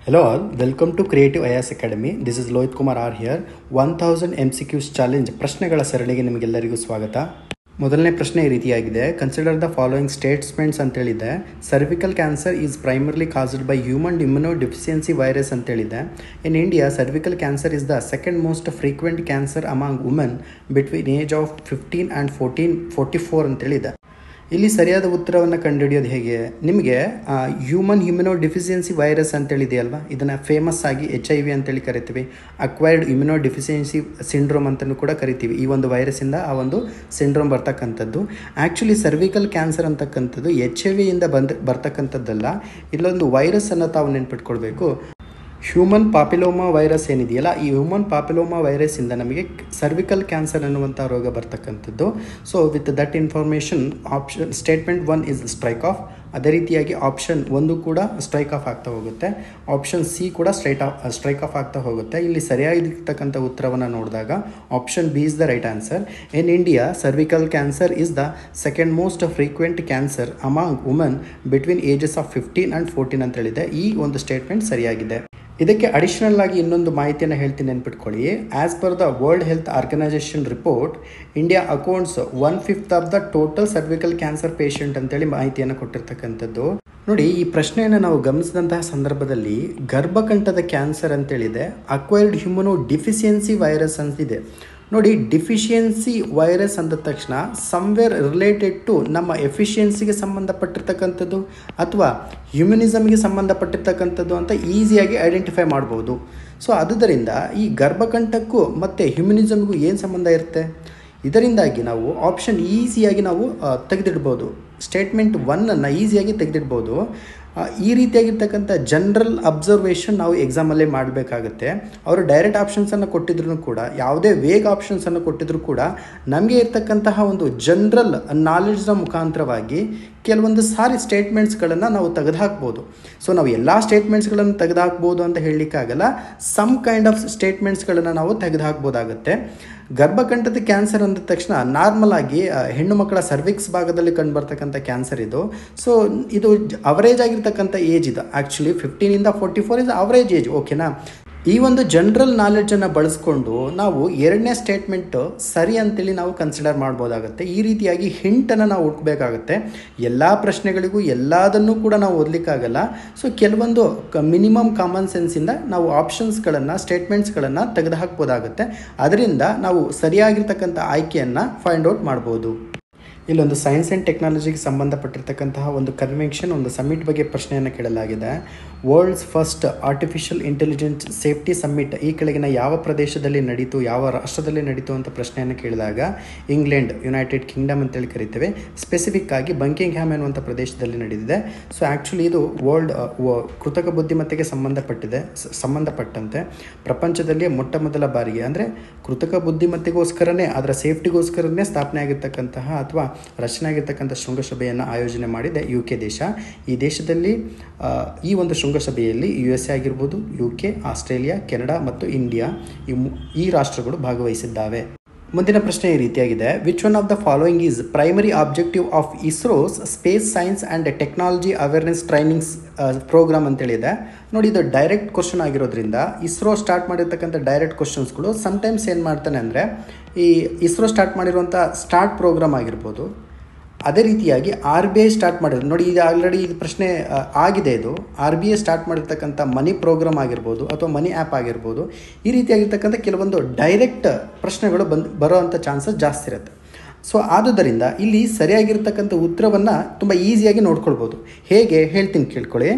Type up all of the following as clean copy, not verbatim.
Hello all, welcome to Creative IAS Academy. This is Lohit Kumar R here. 1000 MCQs challenge ಪ್ರಶ್ನೆಗಳ ಸರಣಿಗೆ ನಿಮಗೆಲ್ಲರಿಗೂ ಸ್ವಾಗತ. ಮೊದಲನೇ ಪ್ರಶ್ನೆ ಈ ರೀತಿಯಾಗಿದೆ. ಕನ್ಸಿಡರ್ ದ ಫಾಲೋಯಿಂಗ್ ಸ್ಟೇಟ್ಮೆಂಟ್ಸ್ ಅಂತೇಳಿದೆ. Cervical cancer is primarily caused by human immunodeficiency virus ಅಂತೇಳಿದೆ. In India cervical cancer is the second most frequent cancer among women between age of 15 and 44 ಅಂತೇಳಿದೆ. ಇಲ್ಲಿ ಸರಿಯಾದ ಉತ್ತರವನ್ನು ಕಂಡುಹಿಡಿಯೋದು ಹೇಗೆ? ನಿಮಗೆ ಹ್ಯೂಮನ್ ಇಮ್ಯುನೋಡೆಫಿಷಿಯನ್ಸಿ ವೈರಸ್ ಅಂತೇಳಿದೆಯಲ್ವಾ, ಇದನ್ನು famous ಆಗಿ HIV ಅಂತೇಳಿ ಕರಿತೀವಿ. ಅಕ್ವೈರ್ಡ್ ಇಮ್ಯುನೋಡೆಫಿಷಿಯನ್ಸಿ ಸಿಂಡ್ರೋಮ್ ಅಂತಲೂ ಕೂಡ ಕರಿತೀವಿ. ಈ ಒಂದು ವೈರಸ್ಸಿಂದ ಆ ಒಂದು ಸಿಂಡ್ರೋಮ್ ಬರ್ತಕ್ಕಂಥದ್ದು. ಆ್ಯಕ್ಚುಲಿ ಸರ್ವಿಕಲ್ ಕ್ಯಾನ್ಸರ್ ಅಂತಕ್ಕಂಥದ್ದು HIV ಇಂದ ಬರ್ತಕ್ಕಂಥದ್ದಲ್ಲ. ಇಲ್ಲೊಂದು ವೈರಸ್ಸನ್ನು ತಾವು ನೆನ್ಪಿಟ್ಕೊಳ್ಬೇಕು. ಹ್ಯೂಮನ್ ಪಾಪಿಲೋಮಾ ವೈರಸ್ ಏನಿದೆಯಲ್ಲ, ಈ ಹ್ಯೂಮನ್ ಪಾಪಿಲೋಮಾ ವೈರಸ್ಸಿಂದ ನಮಗೆ ಸರ್ವಿಕಲ್ ಕ್ಯಾನ್ಸರ್ ಅನ್ನುವಂಥ ರೋಗ ಬರ್ತಕ್ಕಂಥದ್ದು. So with that information option statement 1 is strike of. ಅದೇ ರೀತಿಯಾಗಿ ಆಪ್ಷನ್ 1 ಕೂಡ ಸ್ಟ್ರೈಕ್ ಆಫ್ ಆಗ್ತಾ ಹೋಗುತ್ತೆ. ಆಪ್ಷನ್ C ಕೂಡ ಸ್ಟ್ರೈಕ್ ಆಫ್ ಆಗ್ತಾ ಹೋಗುತ್ತೆ. ಇಲ್ಲಿ ಸರಿಯಾಗಿರ್ತಕ್ಕಂಥ ಉತ್ತರವನ್ನು ನೋಡಿದಾಗ option B is the right answer. In India cervical cancer is the second most frequent cancer among women between ages of 15 and 14 ಅಂತ ಹೇಳಿದೆ. ಈ ಒಂದು ಸ್ಟೇಟ್ಮೆಂಟ್ ಸರಿಯಾಗಿದೆ. ಇದಕ್ಕೆ ಅಡಿಷನಲ್ ಆಗಿ ಇನ್ನೊಂದು ಮಾಹಿತಿಯನ್ನು ಹೇಳ್ತೀನಿ, ನೆನ್ಪಿಟ್ಕೊಳ್ಳಿ. As per the world health organization report, India accounts 1/5 of the total cervical cancer patient ಅಂತೇಳಿ ಮಾಹಿತಿಯನ್ನು ಕೊಟ್ಟಿರ್ತಕ್ಕಂಥದ್ದು. ನೋಡಿ, ಈ ಪ್ರಶ್ನೆಯನ್ನು ನಾವು ಗಮನಿಸಿದಂತಹ ಸಂದರ್ಭದಲ್ಲಿ ಗರ್ಭಕಂಠದ ಕ್ಯಾನ್ಸರ್ ಅಂತೇಳಿದೆ, ಅಕ್ವೈರ್ಡ್ ಹ್ಯೂಮನೋ ಡಿಫಿಷಿಯನ್ಸಿ ವೈರಸ್ ಅಂತಿದೆ. ನೋಡಿ, ಡಿಫಿಷಿಯನ್ಸಿ ವೈರಸ್ ಅಂದ ತಕ್ಷಣ ಸಮ್ವೇರ್ ರಿಲೇಟೆಡ್ ಟು ನಮ್ಮ ಎಫಿಷಿಯನ್ಸಿಗೆ ಸಂಬಂಧಪಟ್ಟಿರ್ತಕ್ಕಂಥದ್ದು ಅಥವಾ ಹ್ಯೂಮನಿಸಮ್ಗೆ ಸಂಬಂಧಪಟ್ಟಿರ್ತಕ್ಕಂಥದ್ದು ಅಂತ ಈಸಿಯಾಗಿ ಐಡೆಂಟಿಫೈ ಮಾಡ್ಬೋದು. ಸೊ ಆದುದರಿಂದ ಈ ಗರ್ಭಕಂಠಕ್ಕೂ ಮತ್ತು ಹ್ಯೂಮನಿಸಮ್ಗೂ ಏನು ಸಂಬಂಧ ಇರುತ್ತೆ? ಇದರಿಂದಾಗಿ ನಾವು ಆಪ್ಷನ್ ಈಸಿಯಾಗಿ ನಾವು ತೆಗೆದಿಡ್ಬೋದು. ಸ್ಟೇಟ್ಮೆಂಟ್ 1 ಈಸಿಯಾಗಿ ತೆಗೆದಿಡ್ಬೋದು. ಈ ರೀತಿಯಾಗಿರ್ತಕ್ಕಂಥ ಜನರಲ್ ಅಬ್ಸರ್ವೇಷನ್ ನಾವು ಎಕ್ಸಾಮಲ್ಲೇ ಮಾಡಬೇಕಾಗುತ್ತೆ. ಅವರು ಡೈರೆಕ್ಟ್ ಆಪ್ಷನ್ಸನ್ನು ಕೊಟ್ಟಿದ್ರು ಕೂಡ, ಯಾವುದೇ ವೇಗ್ ಆಪ್ಷನ್ಸನ್ನು ಕೊಟ್ಟಿದ್ರು ಕೂಡ, ನಮಗೆ ಇರ್ತಕ್ಕಂತಹ ಒಂದು ಜನರಲ್ ನಾಲೆಡ್ಜ್ನ ಮುಖಾಂತರವಾಗಿ ಕೆಲವೊಂದು ಸಾರಿ ಸ್ಟೇಟ್ಮೆಂಟ್ಸ್ಗಳನ್ನು ನಾವು ತೆಗೆದುಹಾಕ್ಬೋದು. ಸೊ ನಾವು ಎಲ್ಲ ಸ್ಟೇಟ್ಮೆಂಟ್ಸ್ಗಳನ್ನು ತೆಗೆದುಹಾಕ್ಬೋದು ಅಂತ ಹೇಳಲಿಕ್ಕಾಗಲ್ಲ. ಸಮ್ ಕೈಂಡ್ ಆಫ್ ಸ್ಟೇಟ್ಮೆಂಟ್ಸ್ಗಳನ್ನು ನಾವು ತೆಗೆದುಹಾಕ್ಬೋದಾಗುತ್ತೆ. ಗರ್ಭಕಂಠದ ಕ್ಯಾನ್ಸರ್ ಅಂದ ತಕ್ಷಣ ನಾರ್ಮಲ್ ಆಗಿ ಹೆಣ್ಣು ಮಕ್ಕಳ ಸರ್ವಿಕ್ಸ್ ಭಾಗದಲ್ಲಿ ಕಂಡುಬರ್ತಕ್ಕಂಥ ಕ್ಯಾನ್ಸರ್ ಇದು. ಸೊ ಇದು ಅವರೇಜ್ ಆಗಿರ್ತಕ್ಕಂಥ ಏಜ್ ಇದು. ಆ್ಯಕ್ಚುಲಿ 15 ಇಂದ 44 ಇಸ್ ಅವರೇಜ್ ಏಜ್. ಓಕೆನಾ? ಈ ಒಂದು ಜನರಲ್ ನಾಲೆಡ್ಜನ್ನು ಬಳಸ್ಕೊಂಡು ನಾವು ಎರಡನೇ ಸ್ಟೇಟ್ಮೆಂಟು ಸರಿ ಅಂತೇಳಿ ನಾವು ಕನ್ಸಿಡರ್ ಮಾಡ್ಬೋದಾಗುತ್ತೆ. ಈ ರೀತಿಯಾಗಿ ಹಿಂಟನ್ನು ನಾವು ಹುಡುಕಬೇಕಾಗುತ್ತೆ. ಎಲ್ಲ ಪ್ರಶ್ನೆಗಳಿಗೂ ಎಲ್ಲದನ್ನೂ ಕೂಡ ನಾವು ಓದಲಿಕ್ಕಾಗಲ್ಲ. ಸೊ ಕೆಲವೊಂದು ಮಿನಿಮಮ್ ಕಾಮನ್ ಸೆನ್ಸಿಂದ ನಾವು ಆಪ್ಷನ್ಸ್ಗಳನ್ನು ಸ್ಟೇಟ್ಮೆಂಟ್ಸ್ಗಳನ್ನು ತೆಗೆದುಹಾಕ್ಬೋದಾಗುತ್ತೆ. ಅದರಿಂದ ನಾವು ಸರಿಯಾಗಿರ್ತಕ್ಕಂಥ ಆಯ್ಕೆಯನ್ನು ಫೈಂಡ್ ಔಟ್ ಮಾಡ್ಬೋದು. ಇಲ್ಲೊಂದು ಸೈನ್ಸ್ ಆ್ಯಂಡ್ ಟೆಕ್ನಾಲಜಿಗೆ ಸಂಬಂಧಪಟ್ಟಿರ್ತಕ್ಕಂತಹ ಒಂದು ಕನ್ವೆನ್ಷನ್, ಒಂದು ಸಮ್ಮಿಟ್ ಬಗ್ಗೆ ಪ್ರಶ್ನೆಯನ್ನು ಕೇಳಲಾಗಿದೆ. World's first artificial intelligence safety summit ಈ ಕೆಳಗಿನ ಯಾವ ಪ್ರದೇಶದಲ್ಲಿ ನಡೀತು, ಯಾವ ರಾಷ್ಟ್ರದಲ್ಲಿ ನಡೀತು ಅಂತ ಪ್ರಶ್ನೆಯನ್ನು ಕೇಳಿದಾಗ ಇಂಗ್ಲೆಂಡ್, ಯುನೈಟೆಡ್ ಕಿಂಗ್ಡಮ್ ಅಂತೇಳಿ ಕರಿತೇವೆ. ಸ್ಪೆಸಿಫಿಕ್ ಆಗಿ ಬಂಕಿಂಗ್ಹ್ಯಾಮ್ ಎನ್ನುವಂಥ ಪ್ರದೇಶದಲ್ಲಿ ನಡೆದಿದೆ. ಸೊ ಆ್ಯಕ್ಚುಲಿ ಇದು ವರ್ಲ್ಡ್ ಕೃತಕ ಬುದ್ಧಿಮತ್ತೆಗೆ ಸಂಬಂಧಪಟ್ಟಂತೆ ಪ್ರಪಂಚದಲ್ಲಿ ಮೊಟ್ಟ ಮೊದಲ ಬಾರಿಗೆ, ಅಂದರೆ ಕೃತಕ ಬುದ್ಧಿಮತ್ತೆಗೋಸ್ಕರನೇ, ಅದರ ಸೇಫ್ಟಿಗೋಸ್ಕರನೇ ಸ್ಥಾಪನೆ ಆಗಿರ್ತಕ್ಕಂತಹ ಅಥವಾ ರಚನೆ ಆಗಿರ್ತಕ್ಕಂಥ ಶೃಂಗಸಭೆಯನ್ನು ಆಯೋಜನೆ ಮಾಡಿದೆ UK ದೇಶ. ಈ ದೇಶದಲ್ಲಿ ಈ ಒಂದು ಶೃಂಗಸಭೆಯಲ್ಲಿ USA ಆಗಿರ್ಬೋದು, UK, ಆಸ್ಟ್ರೇಲಿಯಾ, ಕೆನಡಾ ಮತ್ತು ಇಂಡಿಯಾ ಈ ರಾಷ್ಟ್ರಗಳು ಭಾಗವಹಿಸಿದ್ದಾವೆ. ಮುಂದಿನ ಪ್ರಶ್ನೆ ಈ ರೀತಿಯಾಗಿದೆ. Which one of the following is primary objective of ISRO's space science and technology awareness trainings program ಅಂತೇಳಿದೆ. ನೋಡಿ, ಇದು ಡೈರೆಕ್ಟ್ ಕ್ವಶನ್ ಆಗಿರೋದ್ರಿಂದ ಇಸ್ರೋ ಸ್ಟಾರ್ಟ್ ಮಾಡಿರ್ತಕ್ಕಂಥ ಡೈರೆಕ್ಟ್ ಕ್ವಶನ್ಸ್ಗಳು ಸಮ್ಟೈಮ್ಸ್ ಏನು ಮಾಡ್ತಾನೆ ಅಂದರೆ, ಈ ಇಸ್ರೋ ಸ್ಟಾರ್ಟ್ ಮಾಡಿರುವಂಥ ಸ್ಟಾರ್ಟ್ ಪ್ರೋಗ್ರಾಮ್ ಆಗಿರ್ಬೋದು, ಅದೇ ರೀತಿಯಾಗಿ RBI ಸ್ಟಾರ್ಟ್ ಮಾಡಿರೋದು. ನೋಡಿ, ಇದು ಆಲ್ರೆಡಿ ಇದು ಪ್ರಶ್ನೆ ಆಗಿದೆ. ಇದು RBI ಸ್ಟಾರ್ಟ್ ಮಾಡಿರ್ತಕ್ಕಂಥ ಮನಿ ಪ್ರೋಗ್ರಾಮ್ ಆಗಿರ್ಬೋದು ಅಥವಾ ಮನಿ ಆ್ಯಪ್ ಆಗಿರ್ಬೋದು. ಈ ರೀತಿಯಾಗಿರ್ತಕ್ಕಂಥ ಕೆಲವೊಂದು ಡೈರೆಕ್ಟ್ ಪ್ರಶ್ನೆಗಳು ಬರೋವಂಥ ಚಾನ್ಸಸ್ ಜಾಸ್ತಿ ಇರುತ್ತೆ. ಸೊ ಆದುದರಿಂದ ಇಲ್ಲಿ ಸರಿಯಾಗಿರ್ತಕ್ಕಂಥ ಉತ್ತರವನ್ನು ತುಂಬ ಈಸಿಯಾಗಿ ನೋಡ್ಕೊಳ್ಬೋದು. ಹೇಗೆ ಹೇಳ್ತೀನಿ ಕೇಳ್ಕೊಳ್ಳಿ.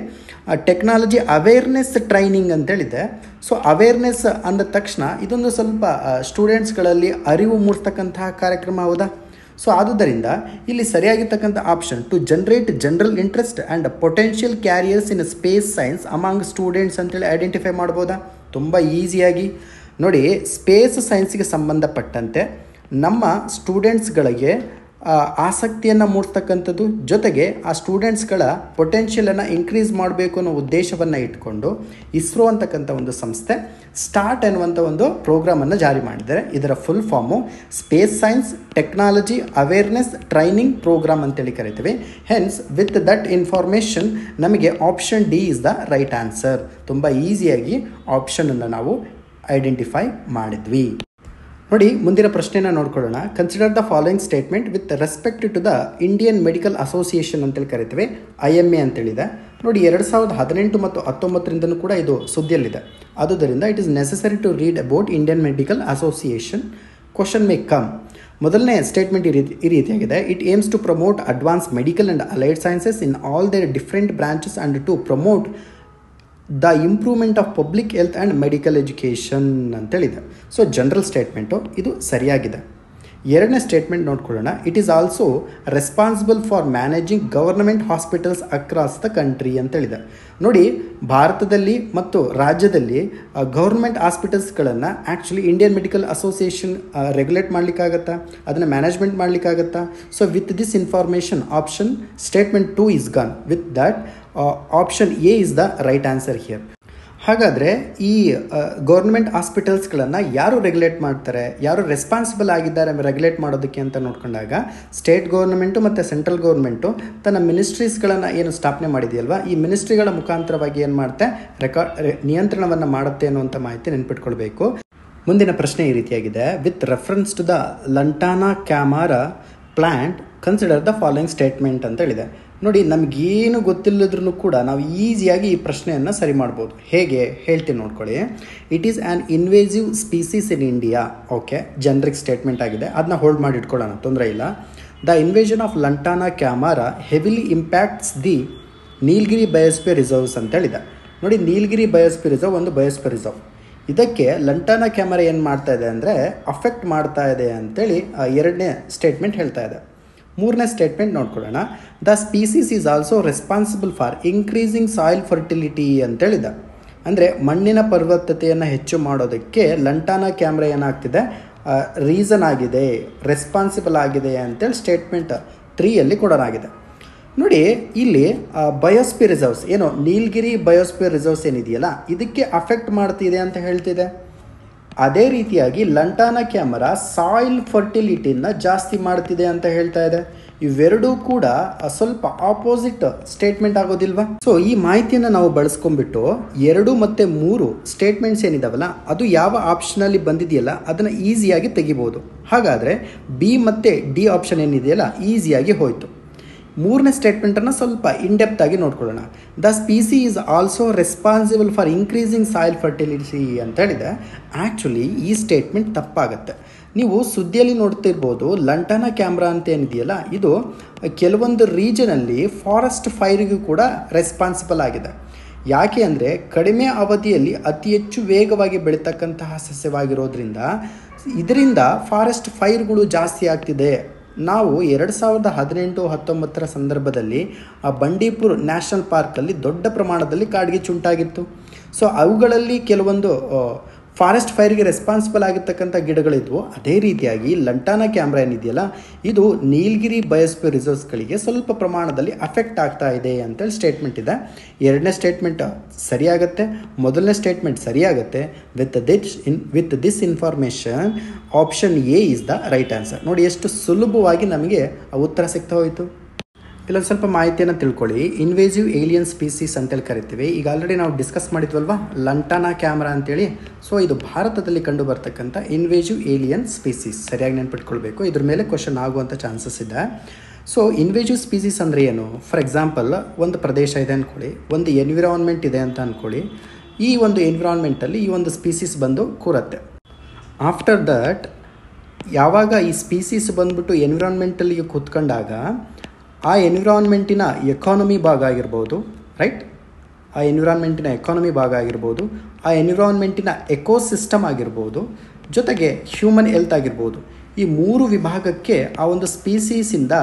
ಟೆಕ್ನಾಲಜಿ ಅವೇರ್ನೆಸ್ ಟ್ರೈನಿಂಗ್ ಅಂತೇಳಿದೆ. ಸೊ ಅವೇರ್ನೆಸ್ ಅಂದ ತಕ್ಷಣ ಇದೊಂದು ಸ್ವಲ್ಪ ಸ್ಟೂಡೆಂಟ್ಸ್ಗಳಲ್ಲಿ ಅರಿವು ಮೂಡಿಸ್ತಕ್ಕಂತಹ ಕಾರ್ಯಕ್ರಮ, ಹೌದಾ? ಸೊ ಆದುದರಿಂದ ಇಲ್ಲಿ ಸರಿಯಾಗಿರ್ತಕ್ಕಂಥ option to generate general interest and potential careers in space science among students ಅಂತೇಳಿ ಐಡೆಂಟಿಫೈ ಮಾಡ್ಬೋದಾ? ತುಂಬ ಈಸಿಯಾಗಿ ನೋಡಿ, ಸ್ಪೇಸ್ ಸೈನ್ಸಿಗೆ ಸಂಬಂಧಪಟ್ಟಂತೆ ನಮ್ಮ ಸ್ಟೂಡೆಂಟ್ಸ್ಗಳಿಗೆ ಆಸಕ್ತಿಯನ್ನು ಮೂಡಿಸ್ತಕ್ಕಂಥದ್ದು, ಜೊತೆಗೆ ಆ ಸ್ಟೂಡೆಂಟ್ಸ್ಗಳ ಪೊಟೆನ್ಷಿಯಲನ್ನು ಇನ್ಕ್ರೀಸ್ ಮಾಡಬೇಕು ಅನ್ನೋ ಉದ್ದೇಶವನ್ನು ಇಟ್ಕೊಂಡು ಇಸ್ರೋ ಅಂತಕ್ಕಂಥ ಒಂದು ಸಂಸ್ಥೆ ಸ್ಟಾರ್ಟ್ ಅನ್ನುವಂಥ ಒಂದು ಪ್ರೋಗ್ರಾಮನ್ನು ಜಾರಿ ಮಾಡಿದ್ದಾರೆ. ಇದರ full form space science technology awareness training programme ಅಂತೇಳಿ ಕರಿತೀವಿ. ಹೆನ್ಸ್ ವಿತ್ ದಟ್ ಇನ್ಫಾರ್ಮೇಷನ್ ನಮಗೆ option D is the right answer. ತುಂಬ ಈಸಿಯಾಗಿ ಆಪ್ಷನನ್ನು ನಾವು ಐಡೆಂಟಿಫೈ ಮಾಡಿದ್ವಿ. ನೋಡಿ, ಮುಂದಿನ ಪ್ರಶ್ನೆನ ನೋಡ್ಕೊಳ್ಳೋಣ. Consider the following statement with respect to the Indian medical Association ಅಂತೇಳಿ ಕರಿತೀವಿ, IMA ಅಂತೇಳಿದೆ. ನೋಡಿ, 2018 ಮತ್ತು 19ರಿಂದನೂ ಕೂಡ ಇದು ಸುದ್ದಿಯಲ್ಲಿದೆ. ಆದುದರಿಂದ it is necessary to read about Indian medical association. Question may come. ಮೊದಲನೇ ಸ್ಟೇಟ್ಮೆಂಟ್ ಈ ರೀತಿಯಾಗಿದೆ. It aims to promote advance medical and allied sciences in all their different branches and to promote the improvement of public health and medical education ಅಂತೇಳಿದೆ. So general statement ಇದು ಸರಿಯಾಗಿದೆ. ಎರಡನೇ statement ನೋಡ್ಕೊಳ್ಳೋಣ. It is also responsible for managing government hospitals across the country ಅಂತೇಳಿದೆ. ನೋಡಿ, ಭಾರತದಲ್ಲಿ ಮತ್ತು ರಾಜ್ಯದಲ್ಲಿ ಗೌರ್ಮೆಂಟ್ ಹಾಸ್ಪಿಟಲ್ಸ್ಗಳನ್ನು actually Indian medical association regulate ಮಾಡಲಿಕ್ಕಾಗತ್ತಾ, ಅದನ್ನು ಮ್ಯಾನೇಜ್ಮೆಂಟ್ ಮಾಡಲಿಕ್ಕಾಗತ್ತಾ? So with this information option statement 2 is gone. With that option A is the right answer here. ಹಾಗಾದರೆ ಈ ಗೌರ್ಮೆಂಟ್ ಹಾಸ್ಪಿಟಲ್ಸ್ಗಳನ್ನು ಯಾರು ರೆಗ್ಯುಲೇಟ್ ಮಾಡ್ತಾರೆ, ಯಾರು ರೆಸ್ಪಾನ್ಸಿಬಲ್ ಆಗಿದ್ದಾರೆ ರೆಗ್ಯುಲೇಟ್ ಮಾಡೋದಕ್ಕೆ ಅಂತ ನೋಡ್ಕೊಂಡಾಗ ಸ್ಟೇಟ್ ಗೌರ್ಮೆಂಟು ಮತ್ತು ಸೆಂಟ್ರಲ್ ಗೌರ್ಮೆಂಟು ತನ್ನ ಮಿನಿಸ್ಟ್ರೀಸ್ಗಳನ್ನು ಏನು ಸ್ಥಾಪನೆ ಮಾಡಿದೆಯಲ್ವಾ, ಈ ಮಿನಿಸ್ಟ್ರಿಗಳ ಮುಖಾಂತರವಾಗಿ ಏನು ಮಾಡುತ್ತೆ, ನಿಯಂತ್ರಣವನ್ನು ಮಾಡುತ್ತೆ ಅನ್ನುವಂಥ ಮಾಹಿತಿ ನೆನ್ಪಿಟ್ಕೊಳ್ಬೇಕು. ಮುಂದಿನ ಪ್ರಶ್ನೆ ಈ ರೀತಿಯಾಗಿದೆ. With reference to the Lantana camara plant consider the following statement ಅಂತ ಹೇಳಿದೆ. ನೋಡಿ, ನಮಗೇನು ಗೊತ್ತಿಲ್ಲದ್ರೂ ಕೂಡ ನಾವು ಈಸಿಯಾಗಿ ಈ ಪ್ರಶ್ನೆಯನ್ನು ಸರಿ ಮಾಡ್ಬೋದು. ಹೇಗೆ ಹೇಳ್ತೀನಿ ನೋಡ್ಕೊಳ್ಳಿ. It is an invasive species in India. Okay, generic statement ಆಗಿದೆ, ಅದನ್ನ ಹೋಲ್ಡ್ ಮಾಡಿ ಇಟ್ಕೊಳ್ಳೋಣ, ತೊಂದರೆ ಇಲ್ಲ. The invasion of Lantana camara heavily impacts the Nilgiri biosphere reserves ಅಂತೇಳಿದೆ. ನೋಡಿ, ನೀಲಗಿರಿ ಬಯೋಸ್ಫಿಯರ್ ರಿಸರ್ವ್ ಒಂದು ಬಯೋಸ್ಫಿಯರ್ ರಿಸರ್ವ್. ಇದಕ್ಕೆ ಲಂಟಾನಾ ಕ್ಯಾಮರಾ ಏನು ಮಾಡ್ತಾ ಇದೆ ಅಂದರೆ ಅಫೆಕ್ಟ್ ಮಾಡ್ತಾ ಇದೆ ಅಂತೇಳಿ ಎರಡನೇ ಸ್ಟೇಟ್ಮೆಂಟ್ ಹೇಳ್ತಾ ಇದೆ. ಮೂರನೇ ಸ್ಟೇಟ್ಮೆಂಟ್ ನೋಡ್ಕೊಳ್ಳೋಣ. The species is also responsible for increasing soil fertility ಅಂತೇಳಿದೆ. ಅಂದರೆ ಮಣ್ಣಿನ ಫಲವತ್ತತೆಯನ್ನು ಹೆಚ್ಚು ಮಾಡೋದಕ್ಕೆ ಲಂಟಾನಾ ಕ್ಯಾಮ್ರಾ ಏನಾಗ್ತಿದೆ, ರೀಸನ್ ಆಗಿದೆ, ರೆಸ್ಪಾನ್ಸಿಬಲ್ ಆಗಿದೆ ಅಂತೇಳಿ ಸ್ಟೇಟ್ಮೆಂಟ್ 3ಯಲ್ಲಿ ಕೊಡಲಾಗಿದೆ. ನೋಡಿ, ಇಲ್ಲಿ ಬಯೋಸ್ಫಿಯರ್ ರಿಸರ್ವ್ಸ್ ಏನು ನೀಲಗಿರಿ ಬಯೋಸ್ಫಿಯರ್ ರಿಸರ್ವ್ಸ್ ಏನಿದೆಯಲ್ಲ, ಇದಕ್ಕೆ ಅಫೆಕ್ಟ್ ಮಾಡ್ತಿದೆ ಅಂತ ಹೇಳ್ತಿದೆ. ಅದೇ ರೀತಿಯಾಗಿ ಲಂಟಾನಾ ಕ್ಯಾಮರಾ ಸಾಯಿಲ್ ಫರ್ಟಿಲಿಟಿನ ಜಾಸ್ತಿ ಮಾಡ್ತಿದೆ ಅಂತ ಹೇಳ್ತಾ ಇದೆ. ಇವೆರಡೂ ಕೂಡ ಸ್ವಲ್ಪ ಆಪೋಸಿಟ್ ಸ್ಟೇಟ್ಮೆಂಟ್ ಆಗೋದಿಲ್ವಾ? ಸೊ ಈ ಮಾಹಿತಿಯನ್ನು ನಾವು ಬಳಸ್ಕೊಂಡ್ಬಿಟ್ಟು 2 ಮತ್ತು 3 ಸ್ಟೇಟ್ಮೆಂಟ್ಸ್ ಏನಿದಾವಲ್ಲ, ಅದು ಯಾವ ಆಪ್ಷನಲ್ಲಿ ಬಂದಿದೆಯಲ್ಲ ಅದನ್ನು ಈಸಿಯಾಗಿ ತೆಗಿಬೋದು. ಹಾಗಾದರೆ ಬಿ ಮತ್ತು ಡಿ ಆಪ್ಷನ್ ಏನಿದೆಯಲ್ಲ ಈಸಿಯಾಗಿ ಹೋಯಿತು. ಮೂರನೇ ಸ್ಟೇಟ್ಮೆಂಟನ್ನು ಸ್ವಲ್ಪ ಇನ್ಡೆಪ್ತ್ ಆಗಿ ನೋಡ್ಕೊಳ್ಳೋಣ. The species is also responsible for increasing soil fertility ಅಂತ ಹೇಳಿದೆ. ಆ್ಯಕ್ಚುಲಿ ಈ ಸ್ಟೇಟ್ಮೆಂಟ್ ತಪ್ಪಾಗುತ್ತೆ. ನೀವು ಸುದ್ದಿಯಲ್ಲಿ ನೋಡ್ತಿರ್ಬೋದು, ಲಂಟಾನಾ ಕ್ಯಾಮ್ರಾ ಅಂತ ಏನಿದೆಯಲ್ಲ, ಇದು ಕೆಲವೊಂದು ರೀಜನಲ್ಲಿ ಫಾರೆಸ್ಟ್ ಫೈರಿಗೂ ಕೂಡ ರೆಸ್ಪಾನ್ಸಿಬಲ್ ಆಗಿದೆ. ಯಾಕೆ ಅಂದರೆ ಕಡಿಮೆ ಅವಧಿಯಲ್ಲಿ ಅತಿ ಹೆಚ್ಚು ವೇಗವಾಗಿ ಬೆಳೀತಕ್ಕಂತಹ ಸಸ್ಯವಾಗಿರೋದ್ರಿಂದ ಇದರಿಂದ ಫಾರೆಸ್ಟ್ ಫೈರ್ಗಳು ಜಾಸ್ತಿ ಆಗ್ತಿದೆ. ನಾವು 2018-19 ಸಂದರ್ಭದಲ್ಲಿ ಬಂಡೀಪುರ್ ನ್ಯಾಷನಲ್ ಪಾರ್ಕಲ್ಲಿ ದೊಡ್ಡ ಪ್ರಮಾಣದಲ್ಲಿ ಕಾಡ್ಗಿಚ್ಚು ಉಂಟಾಗಿತ್ತು. ಸೊ ಅವುಗಳಲ್ಲಿ ಕೆಲವೊಂದು ಫಾರೆಸ್ಟ್ ಫೈರ್ಗೆ ರೆಸ್ಪಾನ್ಸಿಬಲ್ ಆಗಿರ್ತಕ್ಕಂಥ ಗಿಡಗಳಿದ್ವು. ಅದೇ ರೀತಿಯಾಗಿ ಲಂಟಾನಾ ಕ್ಯಾಮ್ರಾ ಏನಿದೆಯಲ್ಲ, ಇದು ನೀಲಗಿರಿ ಬಯೋಸ್ಫಿಯರ್ ರಿಸರ್ವ್ಸ್ಗಳಿಗೆ ಸ್ವಲ್ಪ ಪ್ರಮಾಣದಲ್ಲಿ ಅಫೆಕ್ಟ್ ಆಗ್ತಾ ಇದೆ ಅಂತೇಳಿ ಸ್ಟೇಟ್ಮೆಂಟ್ ಇದೆ. ಎರಡನೇ ಸ್ಟೇಟ್ಮೆಂಟ್ ಸರಿಯಾಗುತ್ತೆ, ಮೊದಲನೇ ಸ್ಟೇಟ್ಮೆಂಟ್ ಸರಿಯಾಗುತ್ತೆ. With this information option A is the right answer. ನೋಡಿ, ಎಷ್ಟು ಸುಲಭವಾಗಿ ನಮಗೆ ಉತ್ತರ ಸಿಗ್ತಾ ಹೋಯಿತು. ಇಲ್ಲೊಂದು ಸ್ವಲ್ಪ ಮಾಹಿತಿಯನ್ನು ತಿಳ್ಕೊಳ್ಳಿ. ಇನ್ವೇಸಿವ್ ಏಲಿಯನ್ ಸ್ಪೀಸೀಸ್ ಅಂತೇಳಿ ಕರಿತೀವಿ. ಈಗ ಆಲ್ರೆಡಿ ನಾವು ಡಿಸ್ಕಸ್ ಮಾಡಿದ್ವಲ್ವಾ ಲಂಟಾನಾ ಕ್ಯಾಮ್ರಾ ಅಂತೇಳಿ. ಸೊ ಇದು ಭಾರತದಲ್ಲಿ ಕಂಡು ಬರ್ತಕ್ಕಂಥ ಇನ್ವೇಸಿವ್ ಏಲಿಯನ್ ಸ್ಪೀಸೀಸ್. ಸರಿಯಾಗಿ ನೆನ್ಪಿಟ್ಕೊಳ್ಬೇಕು, ಇದ್ರ ಮೇಲೆ ಕ್ವಶನ್ ಆಗುವಂಥ ಚಾನ್ಸಸ್ ಇದೆ. ಸೊ ಇನ್ವೇಸಿವ್ ಸ್ಪೀಸೀಸ್ ಅಂದರೆ ಏನು? ಫಾರ್ ಎಕ್ಸಾಂಪಲ್, ಒಂದು ಪ್ರದೇಶ ಇದೆ ಅಂದ್ಕೊಳ್ಳಿ, ಒಂದು ಎನ್ವಿರಾನ್ಮೆಂಟ್ ಇದೆ ಅಂತ ಅಂದ್ಕೊಳ್ಳಿ. ಈ ಒಂದು ಎನ್ವಿರಾನ್ಮೆಂಟಲ್ಲಿ ಈ ಒಂದು ಸ್ಪೀಸೀಸ್ ಬಂದು ಕೂರತ್ತೆ. ಆಫ್ಟರ್ ದಟ್ ಯಾವಾಗ ಈ ಸ್ಪೀಸೀಸ್ ಬಂದ್ಬಿಟ್ಟು ಎನ್ವಿರಾನ್ಮೆಂಟಲ್ಲಿಗೆ ಕೂತ್ಕೊಂಡಾಗ ಆ ಎನ್ವಿರಾನ್ಮೆಂಟಿನ ಎಕಾನಮಿ ಭಾಗ ಆಗಿರ್ಬೋದು, ರೈಟ್, ಆ ಎನ್ವಿರಾನ್ಮೆಂಟಿನ ಎಕಾನಮಿ ಭಾಗ ಆಗಿರ್ಬೋದು, ಆ ಎನ್ವಿರಾನ್ಮೆಂಟಿನ ಎಕೋಸಿಸ್ಟಮ್ ಆಗಿರ್ಬೋದು, ಜೊತೆಗೆ ಹ್ಯೂಮನ್ ಹೆಲ್ತ್ ಆಗಿರ್ಬೋದು, ಈ 3 ವಿಭಾಗಕ್ಕೆ ಆ ಒಂದು ಸ್ಪೀಸೀಸಿಂದ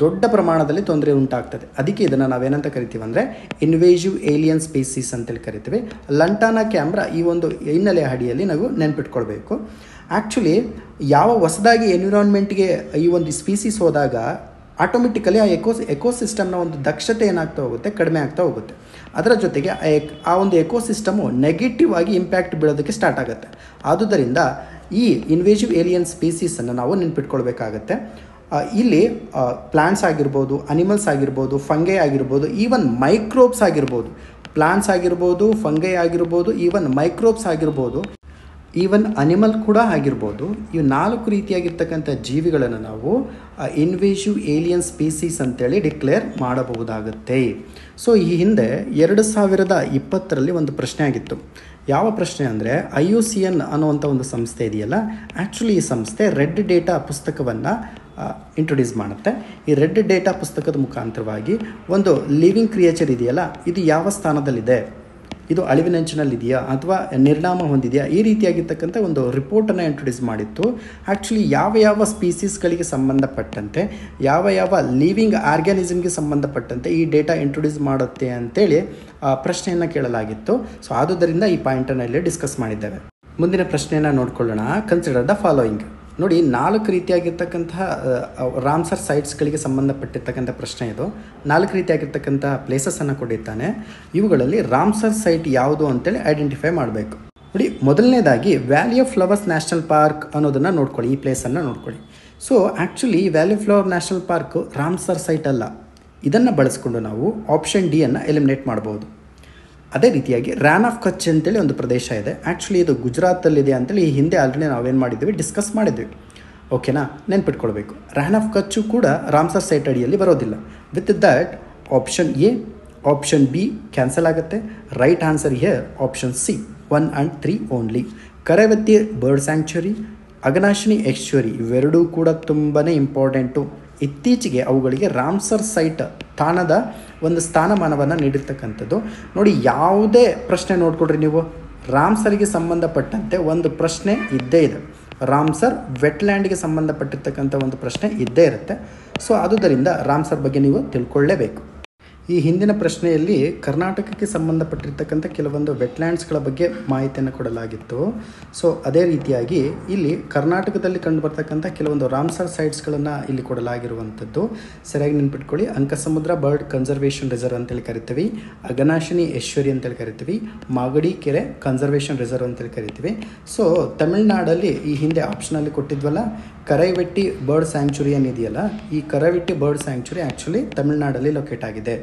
ದೊಡ್ಡ ಪ್ರಮಾಣದಲ್ಲಿ ತೊಂದರೆ ಉಂಟಾಗ್ತದೆ. ಅದಕ್ಕೆ ಇದನ್ನು ನಾವೇನಂತ ಕರಿತೀವಿ ಅಂದರೆ ಇನ್ವೇಸಿವ್ ಏಲಿಯನ್ ಸ್ಪೀಸೀಸ್ ಅಂತೇಳಿ ಕರಿತೀವಿ. ಲಂಟಾನಾ ಕ್ಯಾಮ್ರಾ ಈ ಒಂದು ಹಿನ್ನೆಲೆ ಅಡಿಯಲ್ಲಿ ನಾವು ನೆನ್ಪಿಟ್ಕೊಳ್ಬೇಕು. ಆ್ಯಕ್ಚುಲಿ ಯಾವ ಹೊಸದಾಗಿ ಎನ್ವಿರಾನ್ಮೆಂಟ್ಗೆ ಈ ಒಂದು ಸ್ಪೀಸೀಸ್ ಹೋದಾಗ ಆಟೋಮೆಟಿಕಲಿ ಆ ಎಕೋಸಿಸ್ಟಮ್ನ ಒಂದು ದಕ್ಷತೆ ಏನಾಗ್ತಾ ಹೋಗುತ್ತೆ, ಕಡಿಮೆ ಆಗ್ತಾ ಹೋಗುತ್ತೆ. ಅದರ ಜೊತೆಗೆ ಆ ಒಂದು ಎಕೋಸಿಸ್ಟಮು ನೆಗೆಟಿವ್ ಆಗಿ ಇಂಪ್ಯಾಕ್ಟ್ ಬೀಳೋದಕ್ಕೆ ಸ್ಟಾರ್ಟ್ ಆಗುತ್ತೆ. ಆದುದರಿಂದ ಈ ಇನ್ವೇಸಿವ್ ಏಲಿಯನ್ ಸ್ಪೀಸೀಸನ್ನು ನಾವು ನೆನ್ಪಿಟ್ಕೊಳ್ಬೇಕಾಗತ್ತೆ. ಇಲ್ಲಿ ಪ್ಲಾಂಟ್ಸ್ ಆಗಿರ್ಬೋದು, ಅನಿಮಲ್ಸ್ ಆಗಿರ್ಬೋದು, ಫಂಗೈ ಆಗಿರ್ಬೋದು, ಈವನ್ ಮೈಕ್ರೋಬ್ಸ್ ಆಗಿರ್ಬೋದು, ಪ್ಲಾಂಟ್ಸ್ ಆಗಿರ್ಬೋದು, ಫಂಗೈ ಆಗಿರ್ಬೋದು, ಈವನ್ ಮೈಕ್ರೋಬ್ಸ್ ಆಗಿರ್ಬೋದು, ಈವನ್ ಅನಿಮಲ್ ಕೂಡ ಆಗಿರ್ಬೋದು. ಇವು 4 ರೀತಿಯಾಗಿರ್ತಕ್ಕಂಥ ಜೀವಿಗಳನ್ನು ನಾವು ಇನ್ವೇಸಿವ್ ಏಲಿಯನ್ ಸ್ಪೀಸೀಸ್ ಅಂತೇಳಿ ಡಿಕ್ಲೇರ್ ಮಾಡಬಹುದಾಗುತ್ತೆ. ಸೊ ಈ ಹಿಂದೆ 2020ರಲ್ಲಿ ಒಂದು ಪ್ರಶ್ನೆ ಆಗಿತ್ತು. ಯಾವ ಪ್ರಶ್ನೆ ಅಂದರೆ IUCN ಅನ್ನುವಂಥ ಒಂದು ಸಂಸ್ಥೆ ಇದೆಯಲ್ಲ, ಆ್ಯಕ್ಚುಲಿ ಈ ಸಂಸ್ಥೆ ರೆಡ್ ಡೇಟಾ ಪುಸ್ತಕವನ್ನು ಇಂಟ್ರೊಡ್ಯೂಸ್ ಮಾಡುತ್ತೆ. ಈ ರೆಡ್ ಡೇಟಾ ಪುಸ್ತಕದ ಮುಖಾಂತರವಾಗಿ ಒಂದು ಲಿವಿಂಗ್ ಕ್ರಿಯೇಚರ್ ಇದೆಯಲ್ಲ, ಇದು ಯಾವ ಸ್ಥಾನದಲ್ಲಿದೆ, ಇದು ಅಳಿವಿನಂಚಿನಲ್ಲಿದೆಯಾ ಅಥವಾ ನಿರ್ನಾಮ ಹೊಂದಿದೆಯಾ, ಈ ರೀತಿಯಾಗಿರ್ತಕ್ಕಂಥ ಒಂದು ರಿಪೋರ್ಟನ್ನು ಇಂಟ್ರೊಡ್ಯೂಸ್ ಮಾಡಿತ್ತು. ಆ್ಯಕ್ಚುಲಿ ಯಾವ ಸ್ಪೀಸೀಸ್ಗಳಿಗೆ ಸಂಬಂಧಪಟ್ಟಂತೆ, ಯಾವ ಲಿವಿಂಗ್ ಆರ್ಗ್ಯಾನಿಸಮ್ಗೆ ಸಂಬಂಧಪಟ್ಟಂತೆ ಈ ಡೇಟಾ ಇಂಟ್ರೊಡ್ಯೂಸ್ ಮಾಡುತ್ತೆ ಅಂತೇಳಿ ಪ್ರಶ್ನೆಯನ್ನು ಕೇಳಲಾಗಿತ್ತು. ಸೊ ಆದುದರಿಂದ ಈ ಪಾಯಿಂಟನ್ನು ಇಲ್ಲಿ ಡಿಸ್ಕಸ್ ಮಾಡಿದ್ದೇವೆ. ಮುಂದಿನ ಪ್ರಶ್ನೆಯನ್ನು ನೋಡ್ಕೊಳ್ಳೋಣ. Consider the following. ನೋಡಿ, 4 ರೀತಿಯಾಗಿರ್ತಕ್ಕಂತಹ ರಾಮ್ಸರ್ ಸೈಟ್ಸ್ಗಳಿಗೆ ಸಂಬಂಧಪಟ್ಟಿರ್ತಕ್ಕಂಥ ಪ್ರಶ್ನೆ ಇದು. 4 ರೀತಿಯಾಗಿರ್ತಕ್ಕಂಥ ಪ್ಲೇಸಸನ್ನು ಕೊಟ್ಟಿರ್ತಾನೆ. ಇವುಗಳಲ್ಲಿ ರಾಮ್ಸರ್ ಸೈಟ್ ಯಾವುದು ಅಂತೇಳಿ ಐಡೆಂಟಿಫೈ ಮಾಡಬೇಕು. ನೋಡಿ, ಮೊದಲನೇದಾಗಿ valley of flowers national park ಅನ್ನೋದನ್ನು ನೋಡ್ಕೊಳ್ಳಿ, ಈ ಪ್ಲೇಸನ್ನು ನೋಡ್ಕೊಳ್ಳಿ. So actually valley of flower national park Ramsar site ಅಲ್ಲ. ಇದನ್ನು ಬಳಸ್ಕೊಂಡು ನಾವು ಆಪ್ಷನ್ ಡಿ ಅನ್ನು ಎಲಿಮಿನೇಟ್ ಮಾಡ್ಬೋದು. ಅದೇ ರೀತಿಯಾಗಿ ರ್ಯಾನ್ ಆಫ್ ಕಚ್ ಅಂತೇಳಿ ಒಂದು ಪ್ರದೇಶ ಇದೆ. ಆ್ಯಕ್ಚುಲಿ ಇದು ಗುಜರಾತಲ್ಲಿದೆ ಅಂತೇಳಿ ಈ ಹಿಂದೆ ಆಲ್ರೆಡಿ ನಾವೇನು ಮಾಡಿದ್ವಿ, ಡಿಸ್ಕಸ್ ಮಾಡಿದ್ವಿ. ಓಕೆನಾ, ನೆನ್ಪಿಟ್ಕೊಳ್ಬೇಕು. ರ್ಯಾನ್ ಆಫ್ ಕಚ್ಚು ಕೂಡ ರಾಮ್ಸರ್ ಸೈಟ್ ಅಡಿಯಲ್ಲಿ ಬರೋದಿಲ್ಲ. With that option a, option b cancel ಆಗುತ್ತೆ. Right answer here option c 1 and 3 only. Karaivetti bird sanctuary, Aghanashini estuary ಇವೆರಡೂ ಕೂಡ ತುಂಬಾ ಇಂಪಾರ್ಟೆಂಟು. ಇತ್ತೀಚೆಗೆ ಅವುಗಳಿಗೆ ರಾಮ್ಸರ್ ಸೈಟ್ ತಾಣದ ಒಂದು ಸ್ಥಾನಮಾನವನ್ನು ನೀಡಿರ್ತಕ್ಕಂಥದ್ದು. ನೋಡಿ, ಯಾವುದೇ ಪ್ರಶ್ನೆ ನೋಡ್ಕೊಡ್ರಿ ನೀವು, ರಾಮ್ಸರ್ಗೆ ಸಂಬಂಧಪಟ್ಟಂತೆ ಒಂದು ಪ್ರಶ್ನೆ ಇದ್ದೇ ಇದೆ. ರಾಮ್ಸರ್ ವೆಟ್ಲ್ಯಾಂಡ್ಗೆ ಸಂಬಂಧಪಟ್ಟಿರ್ತಕ್ಕಂಥ ಒಂದು ಪ್ರಶ್ನೆ ಇದ್ದೇ ಇರುತ್ತೆ. ಸೊ ಆದುದರಿಂದ ರಾಮ್ಸರ್ ಬಗ್ಗೆ ನೀವು ತಿಳ್ಕೊಳ್ಳೇಬೇಕು. ಈ ಹಿಂದಿನ ಪ್ರಶ್ನೆಯಲ್ಲಿ ಕರ್ನಾಟಕಕ್ಕೆ ಸಂಬಂಧಪಟ್ಟಿರ್ತಕ್ಕಂಥ ಕೆಲವೊಂದು ವೆಟ್ಲ್ಯಾಂಡ್ಸ್ಗಳ ಬಗ್ಗೆ ಮಾಹಿತಿಯನ್ನು ಕೊಡಲಾಗಿತ್ತು. ಸೊ ಅದೇ ರೀತಿಯಾಗಿ ಇಲ್ಲಿ ಕರ್ನಾಟಕದಲ್ಲಿ ಕಂಡುಬರ್ತಕ್ಕಂಥ ಕೆಲವೊಂದು ರಾಮ್ಸರ್ ಸೈಟ್ಸ್ಗಳನ್ನು ಇಲ್ಲಿ ಕೊಡಲಾಗಿರುವಂಥದ್ದು. ಸರಿಯಾಗಿ ನೆನ್ಪಿಟ್ಕೊಳ್ಳಿ. ಅಂಕಸಮುದ್ರ ಬರ್ಡ್ ಕನ್ಸರ್ವೇಷನ್ ರಿಸರ್ವ್ ಅಂತೇಳಿ ಕರಿತೀವಿ, ಅಘನಾಶಿನಿ ಎಶ್ವರಿ ಅಂತೇಳಿ ಕರಿತೀವಿ, ಮಾಗಡಿ ಕೆರೆ ಕನ್ಸರ್ವೇಷನ್ ರಿಸರ್ವ್ ಅಂತೇಳಿ ಕರಿತೀವಿ. ಸೊ ತಮಿಳ್ನಾಡಲ್ಲಿ ಈ ಹಿಂದೆ ಆಪ್ಷನಲ್ಲಿ ಕೊಟ್ಟಿದ್ವಲ್ಲ, ಕರೈವೆಟ್ಟಿ ಬರ್ಡ್ ಸ್ಯಾಂಕ್ಚುರಿ ಏನಿದೆಯಲ್ಲ, ಈ ಕರೈವೆಟ್ಟಿ ಬರ್ಡ್ ಸ್ಯಾಂಕ್ಚುರಿ ಆ್ಯಕ್ಚುಲಿ ತಮಿಳ್ನಾಡಲ್ಲಿ ಲೊಕೇಟ್ ಆಗಿದೆ.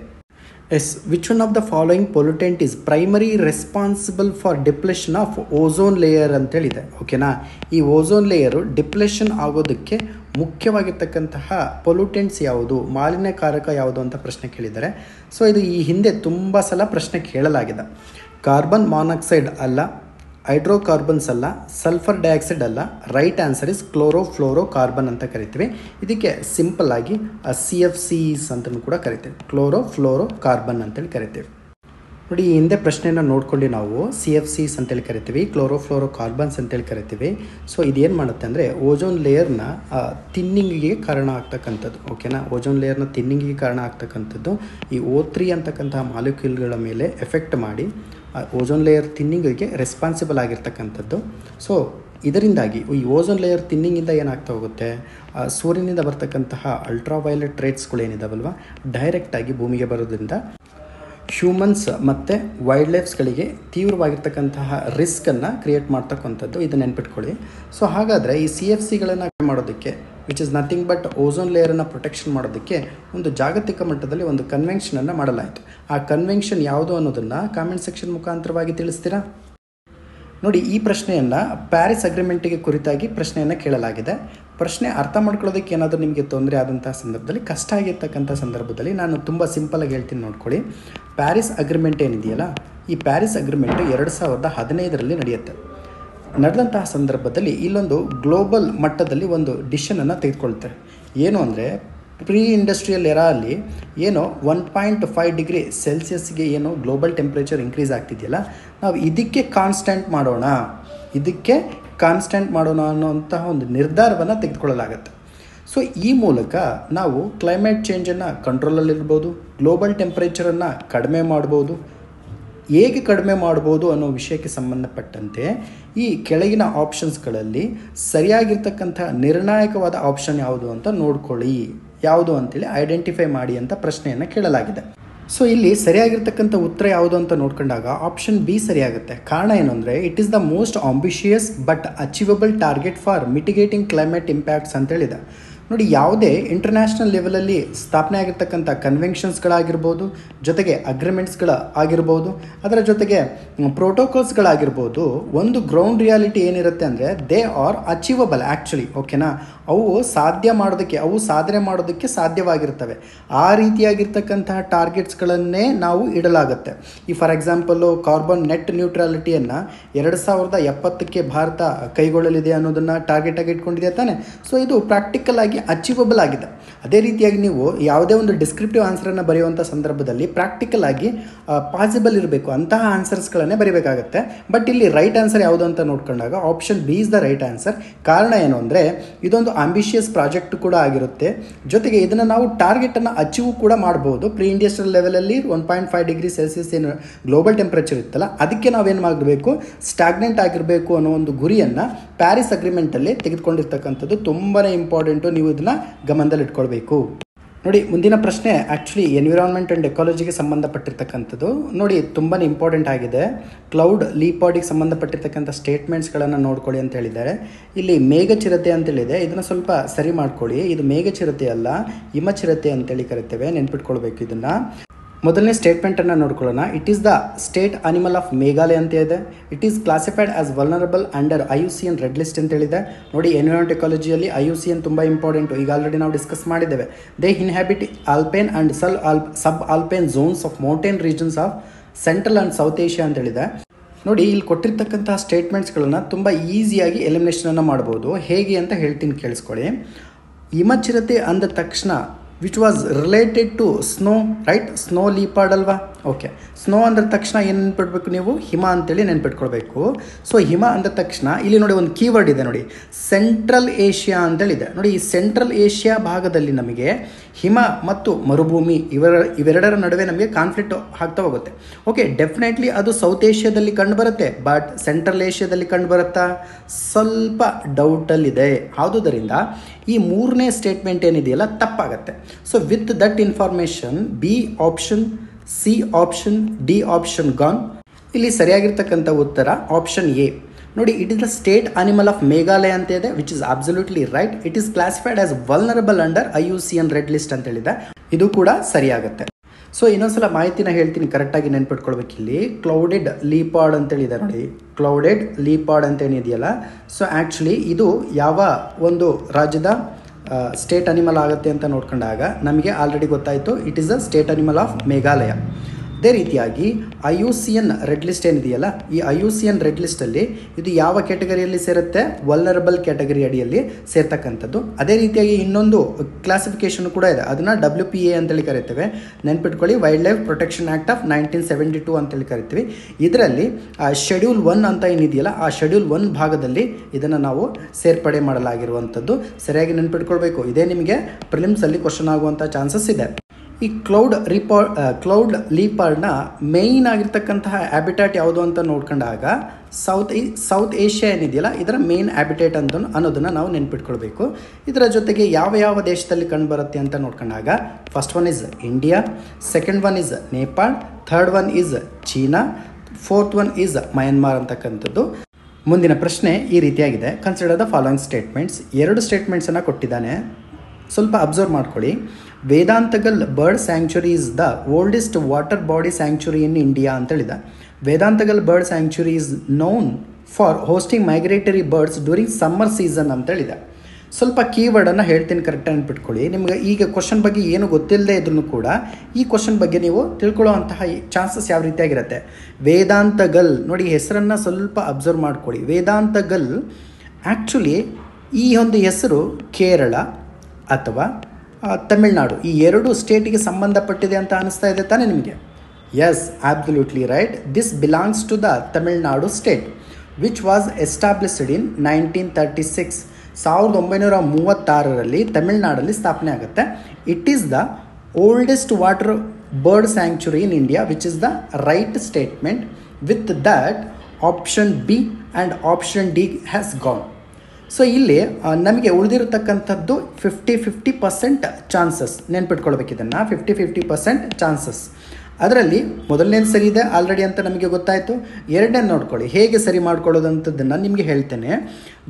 Yes, which one of the following pollutant is primary responsible for depletion of ozone layer ಅಂತೇಳಿದೆ. ಓಕೆನಾ, ಈ ಓಝೋನ್ ಲೇಯರು ಡಿಪ್ಲೆಷನ್ ಆಗೋದಕ್ಕೆ ಮುಖ್ಯವಾಗಿರ್ತಕ್ಕಂತಹ ಪೊಲ್ಯೂಟೆಂಟ್ಸ್ ಯಾವುದು, ಮಾಲಿನ್ಯಕಾರಕ ಯಾವುದು ಅಂತ ಪ್ರಶ್ನೆ ಕೇಳಿದ್ದಾರೆ. ಸೊ ಇದು ಈ ಹಿಂದೆ ತುಂಬ ಸಲ ಪ್ರಶ್ನೆ ಕೇಳಲಾಗಿದೆ. ಕಾರ್ಬನ್ ಮಾನಾಕ್ಸೈಡ್ ಅಲ್ಲ, ಹೈಡ್ರೋಕಾರ್ಬನ್ಸ್ ಅಲ್ಲ, ಸಲ್ಫರ್ ಡೈಆಕ್ಸೈಡ್ ಅಲ್ಲ. Right answer is chlorofluoro carbon ಅಂತ ಕರಿತೀವಿ. ಇದಕ್ಕೆ ಸಿಂಪಲ್ ಆಗಿ CFCs ಅಂತಲೂ ಕೂಡ ಕರಿತೀವಿ, ಕ್ಲೋರೋಫ್ಲೋರೋ ಕಾರ್ಬನ್ ಅಂತೇಳಿ ಕರಿತೀವಿ. ನೋಡಿ, ಈ ಹಿಂದೆ ಪ್ರಶ್ನೆಯನ್ನು ನೋಡ್ಕೊಂಡು ನಾವು CFCs ಅಂತೇಳಿ ಕರಿತೀವಿ, ಕ್ಲೋರೋಫ್ಲೋರೋ ಕಾರ್ಬನ್ಸ್ ಅಂತೇಳಿ ಕರಿತೀವಿ. ಸೊ ಇದೇನು ಮಾಡುತ್ತೆ ಅಂದರೆ ಓಝೋನ್ ಲೇಯರ್ನ ಥಿನ್ನಿಂಗಿಗೆ ಕಾರಣ ಆಗ್ತಕ್ಕಂಥದ್ದು. ಓಕೆನಾ, ಓಝೋನ್ ಲೇಯರ್ನ ಥಿನ್ನಿಂಗಿಗೆ ಕಾರಣ ಆಗ್ತಕ್ಕಂಥದ್ದು ಈ O3 ಅಂತಕ್ಕಂತಹ ಮಾಲಿಕ್ಯೂಲ್ಗಳ ಮೇಲೆ ಎಫೆಕ್ಟ್ ಮಾಡಿ ಓಝೋನ್ ಲೇಯರ್ ಥಿನ್ನಿಂಗಿಗೆ ರೆಸ್ಪಾನ್ಸಿಬಲ್ ಆಗಿರ್ತಕ್ಕಂಥದ್ದು. ಸೊ ಇದರಿಂದಾಗಿ ಈ ಓಝೋನ್ ಲೇಯರ್ ಥಿನ್ನಿಂಗಿಂದ ಏನಾಗ್ತಾ ಹೋಗುತ್ತೆ, ಸೂರ್ಯನಿಂದ ಬರ್ತಕ್ಕಂತಹ ಅಲ್ಟ್ರಾವೈಲೆಟ್ ರೇಟ್ಸ್ಗಳೇನಿದಾವಲ್ವ ಡೈರೆಕ್ಟಾಗಿ ಭೂಮಿಗೆ ಬರೋದ್ರಿಂದ ಹ್ಯೂಮನ್ಸ್ ಮತ್ತು ವೈಲ್ಡ್ ಲೈಫ್ಸ್ಗಳಿಗೆ ತೀವ್ರವಾಗಿರ್ತಕ್ಕಂತಹ ರಿಸ್ಕನ್ನು ಕ್ರಿಯೇಟ್ ಮಾಡ್ತಕ್ಕಂಥದ್ದು. ಇದು ನೆನ್ಪಿಟ್ಕೊಳ್ಳಿ. ಸೊ ಹಾಗಾದರೆ ಈ CFCಗಳನ್ನು ಮಾಡೋದಕ್ಕೆ, which is nothing but ozone ಲೇಯರನ್ನು ಪ್ರೊಟೆಕ್ಷನ್ ಮಾಡೋದಕ್ಕೆ ಒಂದು ಜಾಗತಿಕ ಮಟ್ಟದಲ್ಲಿ ಒಂದು ಕನ್ವೆನ್ಷನನ್ನು ಮಾಡಲಾಯಿತು. ಆ ಕನ್ವೆನ್ಷನ್ ಯಾವುದು ಅನ್ನೋದನ್ನು ಕಾಮೆಂಟ್ ಸೆಕ್ಷನ್ ಮುಖಾಂತರವಾಗಿ ತಿಳಿಸ್ತೀರಾ? ನೋಡಿ, ಈ ಪ್ರಶ್ನೆಯನ್ನು ಪ್ಯಾರಿಸ್ ಅಗ್ರಿಮೆಂಟಿಗೆ ಕುರಿತಾಗಿ ಪ್ರಶ್ನೆಯನ್ನು ಕೇಳಲಾಗಿದೆ. ಪ್ರಶ್ನೆ ಅರ್ಥ ಮಾಡ್ಕೊಳ್ಳೋದಕ್ಕೆ ಏನಾದರೂ ನಿಮಗೆ ತೊಂದರೆ ಆದಂಥ ಸಂದರ್ಭದಲ್ಲಿ, ಕಷ್ಟ ಆಗಿರ್ತಕ್ಕಂಥ ಸಂದರ್ಭದಲ್ಲಿ ನಾನು ತುಂಬ ಸಿಂಪಲಾಗಿ ಹೇಳ್ತೀನಿ ನೋಡ್ಕೊಳ್ಳಿ. ಪ್ಯಾರಿಸ್ ಅಗ್ರಿಮೆಂಟ್ ಏನಿದೆಯಲ್ಲ, ಈ ಪ್ಯಾರಿಸ್ ಅಗ್ರಿಮೆಂಟು 2015ರಲ್ಲಿ ನಡೆಯುತ್ತೆ. ನಡೆದಂತಹ ಸಂದರ್ಭದಲ್ಲಿ ಇಲ್ಲೊಂದು ಗ್ಲೋಬಲ್ ಮಟ್ಟದಲ್ಲಿ ಒಂದು ಡಿಸಿಷನನ್ನು ತೆಗೆದುಕೊಳ್ತಾರೆ. ಏನು ಅಂದರೆ, ಪ್ರೀ ಇಂಡಸ್ಟ್ರಿಯಲ್ ಎರಾ ಅಲ್ಲಿ ಏನೋ 1.5 ಡಿಗ್ರಿ ಸೆಲ್ಸಿಯಸ್ಗೆ ಏನು ಗ್ಲೋಬಲ್ ಟೆಂಪ್ರೇಚರ್ ಇನ್ಕ್ರೀಸ್ ಆಗ್ತಿದೆಯಲ್ಲ, ನಾವು ಇದಕ್ಕೆ ಕಾನ್ಸ್ಟೆಂಟ್ ಮಾಡೋಣ ಅನ್ನೋಂತಹ ಒಂದು ನಿರ್ಧಾರವನ್ನು ತೆಗೆದುಕೊಳ್ಳಲಾಗುತ್ತೆ. ಸೊ ಈ ಮೂಲಕ ನಾವು ಕ್ಲೈಮೇಟ್ ಚೇಂಜನ್ನು ಕಂಟ್ರೋಲಲ್ಲಿರ್ಬೋದು, ಗ್ಲೋಬಲ್ ಟೆಂಪ್ರೇಚರನ್ನು ಕಡಿಮೆ ಮಾಡ್ಬೋದು. ಹೇಗೆ ಕಡಿಮೆ ಮಾಡ್ಬೋದು ಅನ್ನೋ ವಿಷಯಕ್ಕೆ ಸಂಬಂಧಪಟ್ಟಂತೆ ಈ ಕೆಳಗಿನ ಆಪ್ಷನ್ಸ್ಗಳಲ್ಲಿ ಸರಿಯಾಗಿರ್ತಕ್ಕಂಥ ನಿರ್ಣಾಯಕವಾದ ಆಪ್ಷನ್ ಯಾವುದು ಅಂತ ನೋಡ್ಕೊಳ್ಳಿ, ಯಾವುದು ಅಂತೇಳಿ ಐಡೆಂಟಿಫೈ ಮಾಡಿ ಅಂತ ಪ್ರಶ್ನೆಯನ್ನು ಕೇಳಲಾಗಿದೆ. ಸೊ ಇಲ್ಲಿ ಸರಿಯಾಗಿರ್ತಕ್ಕಂಥ ಉತ್ತರ ಯಾವುದು ಅಂತ ನೋಡ್ಕೊಂಡಾಗ ಆಪ್ಷನ್ ಬಿ ಸರಿಯಾಗುತ್ತೆ. ಕಾರಣ ಏನು ಅಂದರೆ it is the most ambitious but achievable target for mitigating climate impacts ಅಂತೇಳಿದೆ. ನೋಡಿ, ಯಾವುದೇ ಇಂಟರ್ನ್ಯಾಷನಲ್ ಲೆವೆಲಲ್ಲಿ ಸ್ಥಾಪನೆ ಆಗಿರ್ತಕ್ಕಂಥ ಕನ್ವೆನ್ಷನ್ಸ್ಗಳಾಗಿರ್ಬೋದು, ಜೊತೆಗೆ ಅಗ್ರಿಮೆಂಟ್ಸ್ಗಳ ಆಗಿರ್ಬೋದು, ಅದರ ಜೊತೆಗೆ ಪ್ರೋಟೋಕಾಲ್ಸ್ಗಳಾಗಿರ್ಬೋದು, ಒಂದು ಗ್ರೌಂಡ್ ರಿಯಾಲಿಟಿ ಏನಿರುತ್ತೆ ಅಂದರೆ ದೇ ಆರ್ ಅಚೀವಬಲ್ ಆ್ಯಕ್ಚುಲಿ. ಓಕೆನಾ, ಅವು ಸಾಧನೆ ಮಾಡೋದಕ್ಕೆ ಸಾಧ್ಯವಾಗಿರ್ತವೆ. ಆ ರೀತಿಯಾಗಿರ್ತಕ್ಕಂತಹ ಟಾರ್ಗೆಟ್ಸ್ಗಳನ್ನೇ ನಾವು ಇಡಲಾಗುತ್ತೆ. ಈ ಫಾರ್ ಎಕ್ಸಾಂಪಲ್ಲು ಕಾರ್ಬನ್ ನೆಟ್ ನ್ಯೂಟ್ರಾಲಿಟಿಯನ್ನು 2070ಕ್ಕೆ ಭಾರತ ಕೈಗೊಳ್ಳಲಿದೆ ಅನ್ನೋದನ್ನು ಟಾರ್ಗೆಟ್ ಆಗಿ ಇಟ್ಕೊಂಡಿದೆ ತಾನೆ. ಸೊ ಇದು ಪ್ರಾಕ್ಟಿಕಲ್ ಆಗಿ ಅಚೀವಬಲ್ ಆಗಿದೆ. ಅದೇ ರೀತಿಯಾಗಿ ನೀವು ಯಾವುದೇ ಒಂದು ಡಿಸ್ಕ್ರಿಪ್ಟಿವ್ ಆನ್ಸರನ್ನು ಬರೆಯುವಂಥ ಸಂದರ್ಭದಲ್ಲಿ ಪ್ರಾಕ್ಟಿಕಲ್ ಆಗಿ ಪಾಸಿಬಲ್ ಇರಬೇಕು, ಅಂತಹ ಆನ್ಸರ್ಸ್ಗಳನ್ನೇ ಬರೀಬೇಕಾಗತ್ತೆ. ಬಟ್ ಇಲ್ಲಿ ರೈಟ್ ಆನ್ಸರ್ ಯಾವುದು ಅಂತ ನೋಡ್ಕೊಂಡಾಗ option b is the right answer. ಕಾರಣ ಏನು ಅಂದರೆ ಇದೊಂದು ಆಂಬಿಷಿಯಸ್ ಪ್ರಾಜೆಕ್ಟ್ ಕೂಡ ಆಗಿರುತ್ತೆ, ಜೊತೆಗೆ ಇದನ್ನು ನಾವು ಟಾರ್ಗೆಟನ್ನು ಅಚೀವ್ ಕೂಡ ಮಾಡ್ಬೋದು. ಪ್ರೀ ಇಂಡಸ್ಟ್ರಿಯಲ್ ಲೆವೆಲಲ್ಲಿ 1.5 ಡಿಗ್ರಿ ಸೆಲ್ಸಿಯಸ್ ಏನು ಗ್ಲೋಬಲ್ ಟೆಂಪ್ರೇಚರ್ ಇತ್ತಲ್ಲ, ಅದಕ್ಕೆ ನಾವೇನು ಮಾಡಬೇಕು, ಸ್ಟಾಗ್ನೆಂಟ್ ಆಗಿರಬೇಕು ಅನ್ನೋ ಒಂದು ಗುರಿಯನ್ನು ಪ್ಯಾರಿಸ್ ಅಗ್ರಿಮೆಂಟಲ್ಲಿ ತೆಗೆದುಕೊಂಡಿರ್ತಕ್ಕಂಥದ್ದು ತುಂಬಾ ಇಂಪಾರ್ಟೆಂಟು. ನೀವು ಇದನ್ನು ಗಮನದಲ್ಲಿ ಇಟ್ಕೊಳ್ಬೇಕು. ನೋಡಿ, ಮುಂದಿನ ಪ್ರಶ್ನೆ ಆ್ಯಕ್ಚುಲಿ ಎನ್ವಿರಾನ್ಮೆಂಟ್ ಆ್ಯಂಡ್ ಎಕಾಲಜಿಗೆ ಸಂಬಂಧಪಟ್ಟಿರ್ತಕ್ಕಂಥದ್ದು. ನೋಡಿ, ತುಂಬಾ ಇಂಪಾರ್ಟೆಂಟ್ ಆಗಿದೆ. ಕ್ಲೌಡ್ ಲೀಪಾರ್ಡಿಗೆ ಸಂಬಂಧಪಟ್ಟಿರ್ತಕ್ಕಂಥ ಸ್ಟೇಟ್ಮೆಂಟ್ಸ್ಗಳನ್ನು ನೋಡ್ಕೊಳ್ಳಿ ಅಂತ ಹೇಳಿದ್ದಾರೆ. ಇಲ್ಲಿ ಮೇಘಚಿರತೆ ಅಂತೇಳಿದೆ, ಇದನ್ನು ಸ್ವಲ್ಪ ಸರಿ ಮಾಡ್ಕೊಳ್ಳಿ. ಇದು ಮೇಘಚಿರತೆ ಅಲ್ಲ, ಹಿಮಚಿರತೆ ಅಂತೇಳಿ ಕರಿತೇವೆ, ನೆನ್ಪಿಟ್ಕೊಳ್ಬೇಕು ಇದನ್ನು. ಮೊದಲನೇ ಸ್ಟೇಟ್ಮೆಂಟನ್ನು ನೋಡ್ಕೊಳ್ಳೋಣ. It is the state animal of Meghalaya ಅಂತ ಇದೆ. It is classified as vulnerable under IUCN red list ಅಂತ ಹೇಳಿದೆ. ನೋಡಿ, ಎನ್ವಿರಾನ್ಮೆಂಟ್ ಎಕಾಲಜಿಯಲ್ಲಿ IUCN ತುಂಬ ಇಂಪಾರ್ಟೆಂಟು, ಈಗ ಆಲ್ರೆಡಿ ನಾವು ಡಿಸ್ಕಸ್ ಮಾಡಿದ್ದೇವೆ. They inhabit alpine and sub alpine zones of mountain regions of central and south Asia ಅಂತ ಹೇಳಿದೆ. ನೋಡಿ, ಇಲ್ಲಿ ಕೊಟ್ಟಿರ್ತಕ್ಕಂತಹ ಸ್ಟೇಟ್ಮೆಂಟ್ಸ್ಗಳನ್ನು ತುಂಬ ಈಸಿಯಾಗಿ ಎಲಿಮಿನೇಷನನ್ನು ಮಾಡ್ಬೋದು. ಹೇಗೆ ಅಂತ ಹೇಳ್ತೀನಿ, ಕೇಳಿಸ್ಕೊಳ್ಳಿ. ಹಿಮಚಿರತೆ ಅಂದ ತಕ್ಷಣ which was related to snow, right? Snow leopard ಅಲ್ವಾ? ಓಕೆ, ಸ್ನೋ ಅಂದ ತಕ್ಷಣ ಏನು ನೆನ್ಪಿಡ್ಬೇಕು ನೀವು? ಹಿಮ ಅಂತೇಳಿ ನೆನ್ಪಿಟ್ಕೊಳ್ಬೇಕು. ಸೊ ಹಿಮ ಅಂದ ತಕ್ಷಣ ಇಲ್ಲಿ ನೋಡಿ ಒಂದು ಕೀವರ್ಡ್ ಇದೆ ನೋಡಿ, ಸೆಂಟ್ರಲ್ ಏಷ್ಯಾ ಅಂತೇಳಿದೆ. ನೋಡಿ, ಈ ಸೆಂಟ್ರಲ್ ಏಷ್ಯಾ ಭಾಗದಲ್ಲಿ ನಮಗೆ ಹಿಮ ಮತ್ತು ಮರುಭೂಮಿ ಇವೆರಡರ ನಡುವೆ ನಮಗೆ ಕಾನ್ಫ್ಲಿಕ್ಟ್ ಆಗ್ತಾ ಹೋಗುತ್ತೆ. ಓಕೆ, ಡೆಫಿನೆಟ್ಲಿ ಅದು ಸೌತ್ ಏಷ್ಯಾದಲ್ಲಿ ಕಂಡುಬರುತ್ತೆ, ಬಟ್ ಸೆಂಟ್ರಲ್ ಏಷ್ಯಾದಲ್ಲಿ ಕಂಡುಬರುತ್ತಾ? ಸ್ವಲ್ಪ ಡೌಟಲ್ಲಿದೆ. ಆದುದರಿಂದ ಈ ಮೂರನೇ ಸ್ಟೇಟ್ಮೆಂಟ್ ಏನಿದೆಯಲ್ಲ ತಪ್ಪಾಗತ್ತೆ. So with that information b option, c option, d option gone. ಇಲ್ಲಿ ಸರಿಯಾಗಿರ್ತಕ್ಕಂಥ ಉತ್ತರ ಆಪ್ಷನ್ ಎ. ನೋಡಿ, it is the state animal of Meghalaya ಅಂತ ಇದೆ, which is absolutely right. It is classified as vulnerable under IUCN red list ಅಂತ ಹೇಳಿದೆ. ಇದು ಕೂಡ ಸರಿಯಾಗುತ್ತೆ. ಸೊ ಇನ್ನೊಂದ್ಸಲ ಮಾಹಿತಿನ ಹೇಳ್ತೀನಿ, ಕರೆಕ್ಟಾಗಿ ನೆನ್ಪಿಟ್ಕೊಳ್ಬೇಕು. ಇಲ್ಲಿ ಕ್ಲೌಡೆಡ್ ಲೀಪಾರ್ಡ್ ಅಂತೇಳಿದೆ ನೋಡಿ, ಕ್ಲೌಡೆಡ್ ಲೀಪಾರ್ಡ್ ಅಂತೇನಿದೆಯಲ್ಲ, ಸೊ ಆ್ಯಕ್ಚುಲಿ ಇದು ಯಾವ ಒಂದು ರಾಜ್ಯದ ಸ್ಟೇಟ್ ಅನಿಮಲ್ ಆಗುತ್ತೆ ಅಂತ ನೋಡ್ಕೊಂಡಾಗ ನಮಗೆ ಆಲ್ರೆಡಿ ಗೊತ್ತಾಯಿತು, it is a state animal of Meghalaya. ಅದೇ ರೀತಿಯಾಗಿ IUCN ರೆಡ್ ಲಿಸ್ಟ್ ಏನಿದೆಯಲ್ಲ, ಈ IUCN ರೆಡ್ ಲಿಸ್ಟಲ್ಲಿ ಇದು ಯಾವ ಕ್ಯಾಟಗರಿಯಲ್ಲಿ ಸೇರುತ್ತೆ? ವಲ್ನರಬಲ್ ಕ್ಯಾಟಗರಿ ಅಡಿಯಲ್ಲಿ ಸೇರ್ತಕ್ಕಂಥದ್ದು. ಅದೇ ರೀತಿಯಾಗಿ ಇನ್ನೊಂದು ಕ್ಲಾಸಿಫಿಕೇಷನ್ ಕೂಡ ಇದೆ, ಅದನ್ನು WPA ಅಂತೇಳಿ ಕರಿತೇವೆ. ನೆನ್ಪಿಟ್ಕೊಳ್ಳಿ, wild life protection act of 1972 ಅಂತೇಳಿ ಕರಿತೀವಿ. ಇದರಲ್ಲಿ ಶೆಡ್ಯೂಲ್ 1 ಅಂತ ಏನಿದೆಯಲ್ಲ, ಆ ಶೆಡ್ಯೂಲ್ 1 ಭಾಗದಲ್ಲಿ ಇದನ್ನು ನಾವು ಸೇರ್ಪಡೆ ಮಾಡಲಾಗಿರುವಂಥದ್ದು. ಸರಿಯಾಗಿ ನೆನ್ಪಿಟ್ಕೊಳ್ಬೇಕು. ಇದೇ ನಿಮಗೆ ಪ್ರಿಲಿಮ್ಸಲ್ಲಿ ಕ್ವಶನ್ ಆಗುವಂಥ ಚಾನ್ಸಸ್ ಇದೆ. ಈ ಕ್ಲೌಡ್ ಲೀಪಾರ್ಡ್ನ ಮೇಯ್ನ್ ಆಗಿರ್ತಕ್ಕಂತಹ ಹ್ಯಾಬಿಟ್ಯಾಟ್ ಯಾವುದು ಅಂತ ನೋಡ್ಕೊಂಡಾಗ ಸೌತ್ ಏಷ್ಯಾ ಏನಿದೆಯಲ್ಲ, ಇದರ ಮೇನ್ ಹ್ಯಾಬಿಟೇಟ್ ಅಂತ ಅನ್ನೋದನ್ನು ನಾವು ನೆನ್ಪಿಟ್ಕೊಳ್ಬೇಕು. ಇದರ ಜೊತೆಗೆ ಯಾವ ದೇಶದಲ್ಲಿ ಕಂಡುಬರುತ್ತೆ ಅಂತ ನೋಡ್ಕೊಂಡಾಗ first one is India, second one is Nepal, third one is China, fourth one is Myanmar ಅಂತಕ್ಕಂಥದ್ದು. ಮುಂದಿನ ಪ್ರಶ್ನೆ ಈ ರೀತಿಯಾಗಿದೆ. Consider the following statements. 2 ಸ್ಟೇಟ್ಮೆಂಟ್ಸನ್ನು ಕೊಟ್ಟಿದ್ದಾನೆ, ಸ್ವಲ್ಪ ಅಬ್ಸರ್ವ್ ಮಾಡ್ಕೊಳ್ಳಿ. Vedanthangal bird sanctuary is the oldest water body sanctuary in India ಅಂತ ಹೇಳಿದ. Vedanthangal bird sanctuary is known for hosting migratory birds during summer season ಅಂತ ಹೇಳಿದ. ಸ್ವಲ್ಪ ಕೀವರ್ಡನ್ನು ಹೇಳ್ತೀನಿ, ಕರೆಕ್ಟಾಗಿ ನೆನ್ಪಿಟ್ಕೊಳ್ಳಿ. ನಿಮಗೆ ಈಗ ಕ್ವಶನ್ ಬಗ್ಗೆ ಏನು ಗೊತ್ತಿಲ್ಲದೆ ಇದ್ರೂ ಕೂಡ ಈ ಕ್ವಶನ್ ಬಗ್ಗೆ ನೀವು ತಿಳ್ಕೊಳ್ಳೋವಂತಹ ಚಾನ್ಸಸ್ ಯಾವ ರೀತಿಯಾಗಿರುತ್ತೆ. ವೇದಾಂತಗಲ್ ನೋಡಿ, ಹೆಸರನ್ನು ಸ್ವಲ್ಪ ಅಬ್ಸರ್ವ್ ಮಾಡ್ಕೊಳ್ಳಿ. ವೇದಾಂತಗಲ್ ಆ್ಯಕ್ಚುಲಿ ಈ ಒಂದು ಹೆಸರು ಕೇರಳ ಅಥವಾ ತಮಿಳುನಾಡು, ಈ 2 ಸ್ಟೇಟಿಗೆ ಸಂಬಂಧಪಟ್ಟಿದೆ ಅಂತ ಅನಿಸ್ತಾ ಇದೆ ತಾನೇ ನಿಮಗೆ? Yes, absolutely right. This belongs to the Tamil Nadu state which was established in 1936. 1936ರಲ್ಲಿ ತಮಿಳುನಾಡಲ್ಲಿ ಸ್ಥಾಪನೆ ಆಗುತ್ತೆ. It is the oldest water bird sanctuary in India, which is the right statement. With that, option B and option D has gone. So ಇಲ್ಲಿ ನಮಗೆ ಉಳಿದಿರತಕ್ಕಂಥದ್ದು 50-50% chances. ನೆನ್ಪಿಟ್ಕೊಳ್ಬೇಕು ಇದನ್ನು, 50-50% chances. ಅದರಲ್ಲಿ ಮೊದಲನೇದು ಸರಿ ಇದೆ ಆಲ್ರೆಡಿ ಅಂತ ನಮಗೆ ಗೊತ್ತಾಯಿತು. ಎರಡನೇ ನೋಡ್ಕೊಳ್ಳಿ ಹೇಗೆ ಸರಿ ಮಾಡ್ಕೊಳ್ಳೋದಂಥದ್ದನ್ನು ನಿಮಗೆ ಹೇಳ್ತೇನೆ.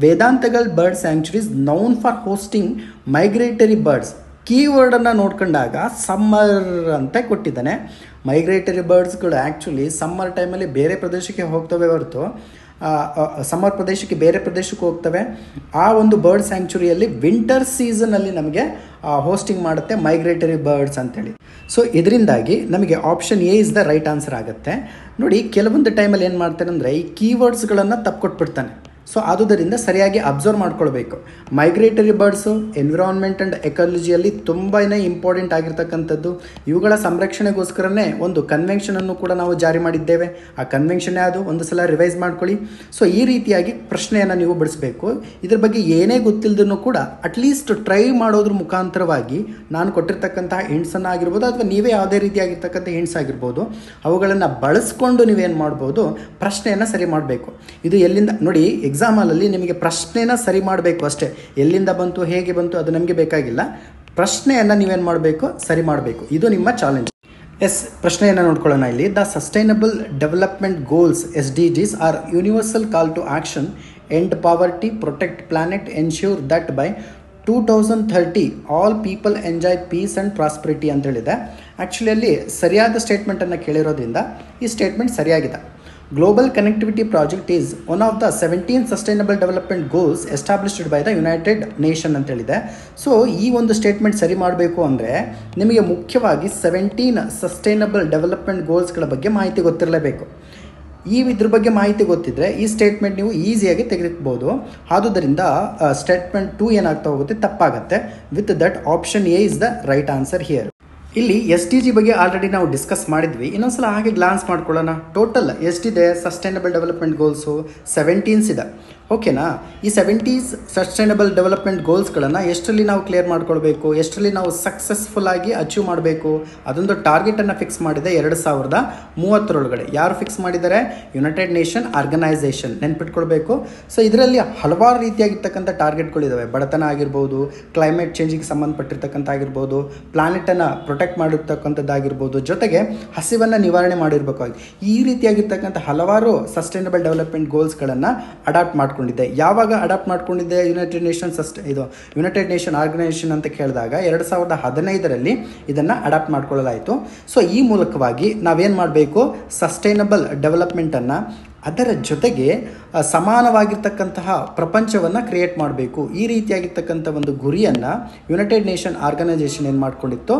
Vedanthangal bird sanctuaries known for hosting migratory birds. ಕೀವರ್ಡನ್ನು ನೋಡ್ಕೊಂಡಾಗ ಸಮ್ಮರ್ ಅಂತ ಕೊಟ್ಟಿದ್ದಾನೆ. ಮೈಗ್ರೇಟರಿ ಬರ್ಡ್ಸ್ಗಳು ಆ್ಯಕ್ಚುಲಿ ಸಮ್ಮರ್ ಟೈಮಲ್ಲಿ ಬೇರೆ ಪ್ರದೇಶಕ್ಕೆ ಹೋಗ್ತವೆ ಹೊರತು ಸಮ್ಮರ್ ಪ್ರದೇಶಕ್ಕೆ ಬೇರೆ ಪ್ರದೇಶಕ್ಕೆ ಹೋಗ್ತವೆ. ಆ ಒಂದು ಬರ್ಡ್ ಸ್ಯಾಂಕ್ಚುರಿಯಲ್ಲಿ ವಿಂಟರ್ ಸೀಸನಲ್ಲಿ ನಮಗೆ ಹೋಸ್ಟಿಂಗ್ ಮಾಡುತ್ತೆ ಮೈಗ್ರೇಟರಿ ಬರ್ಡ್ಸ್ ಅಂತೇಳಿ. ಸೊ ಇದರಿಂದಾಗಿ ನಮಗೆ option A is the right answer ಆಗುತ್ತೆ. ನೋಡಿ, ಕೆಲವೊಂದು ಟೈಮಲ್ಲಿ ಏನು ಮಾಡ್ತಾನೆ ಅಂದರೆ ಈ ಕೀವರ್ಡ್ಸ್ಗಳನ್ನು ತಪ್ಪಿಕೊಟ್ಬಿಡ್ತಾನೆ. ಸೊ ಆದುದರಿಂದ ಸರಿಯಾಗಿ ಅಬ್ಸರ್ವ್ ಮಾಡ್ಕೊಳ್ಬೇಕು. ಮೈಗ್ರೇಟರಿ ಬರ್ಡ್ಸು ಎನ್ವಿರಾನ್ಮೆಂಟ್ ಆ್ಯಂಡ್ ಎಕಾಲಜಿಯಲ್ಲಿ ತುಂಬಾ ಇಂಪಾರ್ಟೆಂಟ್ ಆಗಿರ್ತಕ್ಕಂಥದ್ದು. ಇವುಗಳ ಸಂರಕ್ಷಣೆಗೋಸ್ಕರನೇ ಒಂದು ಕನ್ವೆನ್ಷನನ್ನು ಕೂಡ ನಾವು ಜಾರಿ ಮಾಡಿದ್ದೇವೆ. ಆ ಕನ್ವೆನ್ಷನ್ ಯಾವುದು ಒಂದು ಸಲ ರಿವೈಸ್ ಮಾಡ್ಕೊಳ್ಳಿ. ಸೊ ಈ ರೀತಿಯಾಗಿ ಪ್ರಶ್ನೆಯನ್ನು ನೀವು ಬಿಡಿಸಬೇಕು. ಇದ್ರ ಬಗ್ಗೆ ಏನೇ ಗೊತ್ತಿಲ್ಲದನ್ನು ಕೂಡ ಅಟ್ಲೀಸ್ಟ್ ಟ್ರೈ ಮಾಡೋದ್ರ ಮುಖಾಂತರವಾಗಿ ನಾನು ಕೊಟ್ಟಿರ್ತಕ್ಕಂತಹ ಹಿಂಟ್ಸನ್ನು ಆಗಿರ್ಬೋದು ಅಥವಾ ನೀವೇ ಯಾವುದೇ ರೀತಿಯಾಗಿರ್ತಕ್ಕಂಥ ಹಿಂಟ್ಸ್ ಆಗಿರ್ಬೋದು, ಅವುಗಳನ್ನು ಬಳಸ್ಕೊಂಡು ನೀವೇನು ಮಾಡ್ಬೋದು, ಪ್ರಶ್ನೆಯನ್ನು ಸರಿ ಮಾಡಬೇಕು. ಇದು ಎಲ್ಲಿಂದ ನೋಡಿ, ಎಕ್ಸಾಮಲ್ಲಿ ನಿಮಗೆ ಪ್ರಶ್ನೆನ ಸರಿ ಮಾಡಬೇಕು ಅಷ್ಟೇ. ಎಲ್ಲಿಂದ ಬಂತು ಹೇಗೆ ಬಂತು ಅದು ನಮಗೆ ಬೇಕಾಗಿಲ್ಲ. ಪ್ರಶ್ನೆಯನ್ನು ನೀವೇನು ಮಾಡಬೇಕು, ಸರಿ ಮಾಡಬೇಕು. ಇದು ನಿಮ್ಮ ಚಾಲೆಂಜ್. ಎಸ್, ಪ್ರಶ್ನೆಯನ್ನು ನೋಡ್ಕೊಳ್ಳೋಣ ಇಲ್ಲಿ. The sustainable development goals SDGs are universal call to action, end poverty, protect planet, ensure that by 2030 all people enjoy peace and prosperity ಅಂತ ಹೇಳಿದೆ. ಆ್ಯಕ್ಚುಲಿ ಅಲ್ಲಿ ಸರಿಯಾದ ಸ್ಟೇಟ್ಮೆಂಟನ್ನು ಕೇಳಿರೋದ್ರಿಂದ ಈ ಸ್ಟೇಟ್ಮೆಂಟ್ ಸರಿಯಾಗಿದೆ. Global Connectivity Project is one of the 17 Sustainable Development Goals established by the United Nation ಅಂತ ಹೇಳಿದೆ. So ಈ ಒಂದು ಸ್ಟೇಟ್ಮೆಂಟ್ ಸರಿ ಮಾಡಬೇಕು ಅಂದರೆ ನಿಮಗೆ ಮುಖ್ಯವಾಗಿ 17 ಸಸ್ಟೈನಬಲ್ ಡೆವಲಪ್ಮೆಂಟ್ ಗೋಲ್ಸ್ಗಳ ಬಗ್ಗೆ ಮಾಹಿತಿ ಗೊತ್ತಿರಲೇಬೇಕು. ಇದ್ರ ಬಗ್ಗೆ ಮಾಹಿತಿ ಗೊತ್ತಿದ್ದರೆ ಈ ಸ್ಟೇಟ್ಮೆಂಟ್ ನೀವು ಈಸಿಯಾಗಿ ತೆಗೆದುಕೋಬೋದು. ಆದುದರಿಂದ ಸ್ಟೇಟ್ಮೆಂಟ್ 2 ಏನಾಗ್ತಾ ಹೋಗುತ್ತೆ, ತಪ್ಪಾಗುತ್ತೆ. With that option A is the right answer here. ಇಲ್ಲಿ SDG ಬಗ್ಗೆ ಆಲ್ರೆಡಿ ನಾವು ಡಿಸ್ಕಸ್ ಮಾಡಿದ್ವಿ. ಇನ್ನೊಂದ್ಸಲ ಹಾಗೆ ಗ್ಲಾನ್ಸ್ ಮಾಡ್ಕೊಳ್ಳೋಣ. ಟೋಟಲ್ ಎಷ್ಟಿದೆ ಸಸ್ಟೈನಬಲ್ ಡೆವಲಪ್ಮೆಂಟ್ ಗೋಲ್ಸು? 17 ಇದೆ. ಓಕೆನಾ? ಈ 70 ಸಸ್ಟೈನಬಲ್ ಡೆವಲಪ್ಮೆಂಟ್ ಗೋಲ್ಸ್ಗಳನ್ನು ಎಷ್ಟರಲ್ಲಿ ನಾವು ಕ್ಲಿಯರ್ ಮಾಡ್ಕೊಳ್ಬೇಕು, ಎಷ್ಟರಲ್ಲಿ ನಾವು ಸಕ್ಸಸ್ಫುಲ್ ಆಗಿ ಅಚೀವ್ ಮಾಡಬೇಕು, ಅದೊಂದು ಟಾರ್ಗೆಟನ್ನು ಫಿಕ್ಸ್ ಮಾಡಿದೆ 2030 ಯಾರು ಫಿಕ್ಸ್ ಮಾಡಿದ್ದಾರೆ? United Nation organisation. ನೆನ್ಪಿಟ್ಕೊಳ್ಬೇಕು. ಸೊ ಇದರಲ್ಲಿ ಹಲವಾರು ರೀತಿಯಾಗಿರ್ತಕ್ಕಂಥ ಟಾರ್ಗೆಟ್ಗಳಿದ್ದಾವೆ. ಬಡತನ ಆಗಿರ್ಬೋದು, ಕ್ಲೈಮೇಟ್ ಚೇಂಜಿಗೆ ಸಂಬಂಧಪಟ್ಟಿರ್ತಕ್ಕಂಥ ಆಗಿರ್ಬೋದು, ಪ್ಲಾನೆಟನ್ನು ಪ್ರೊಟೆಕ್ಟ್ ಮಾಡಿರ್ತಕ್ಕಂಥದ್ದಾಗಿರ್ಬೋದು, ಜೊತೆಗೆ ಹಸಿವನ್ನು ನಿವಾರಣೆ ಮಾಡಿರಬೇಕಾಗಿ ಈ ರೀತಿಯಾಗಿರ್ತಕ್ಕಂಥ ಹಲವಾರು ಸಸ್ಟೈನಬಲ್ ಡೆವಲಪ್ಮೆಂಟ್ ಗೋಲ್ಸ್ಗಳನ್ನು ಅಡಾಪ್ಟ್ ಮಾಡ್ಕೊಂಡಿದ್ದೆ. ಯಾವಾಗ ಅಡಾಪ್ಟ್ ಮಾಡ್ಕೊಂಡಿದ್ದೆ? ಯುನೈಟೆಡ್ ನೇಷನ್ ಆರ್ಗನೈಸೇಷನ್ ಅಂತ ಕೇಳಿದಾಗ 2015 ಇದನ್ನು ಅಡಾಪ್ಟ್ ಮಾಡ್ಕೊಳ್ಳಲಾಯಿತು. ಸೊ ಈ ಮೂಲಕವಾಗಿ ನಾವೇನು ಮಾಡಬೇಕು, ಸಸ್ಟೈನಬಲ್ ಡೆವಲಪ್ಮೆಂಟನ್ನು ಅದರ ಜೊತೆಗೆ ಸಮಾನವಾಗಿರ್ತಕ್ಕಂತಹ ಪ್ರಪಂಚವನ್ನು ಕ್ರಿಯೇಟ್ ಮಾಡಬೇಕು. ಈ ರೀತಿಯಾಗಿರ್ತಕ್ಕಂಥ ಒಂದು ಗುರಿಯನ್ನು ಯುನೈಟೆಡ್ ನೇಷನ್ ಆರ್ಗನೈಸೇಷನ್ ಏನು ಮಾಡ್ಕೊಂಡಿತ್ತು,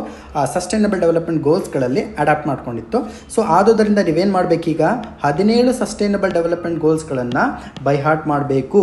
ಸಸ್ಟೈನಬಲ್ ಡೆವಲಪ್ಮೆಂಟ್ ಗೋಲ್ಸ್ಗಳಲ್ಲಿ ಅಡಾಪ್ಟ್ ಮಾಡ್ಕೊಂಡಿತ್ತು. ಸೊ ಆದುದರಿಂದ ನೀವೇನು ಮಾಡಬೇಕೀಗ 17 ಸಸ್ಟೈನಬಲ್ ಡೆವಲಪ್ಮೆಂಟ್ ಗೋಲ್ಸ್ಗಳನ್ನು ಬೈ ಹಾರ್ಟ್ ಮಾಡಬೇಕು.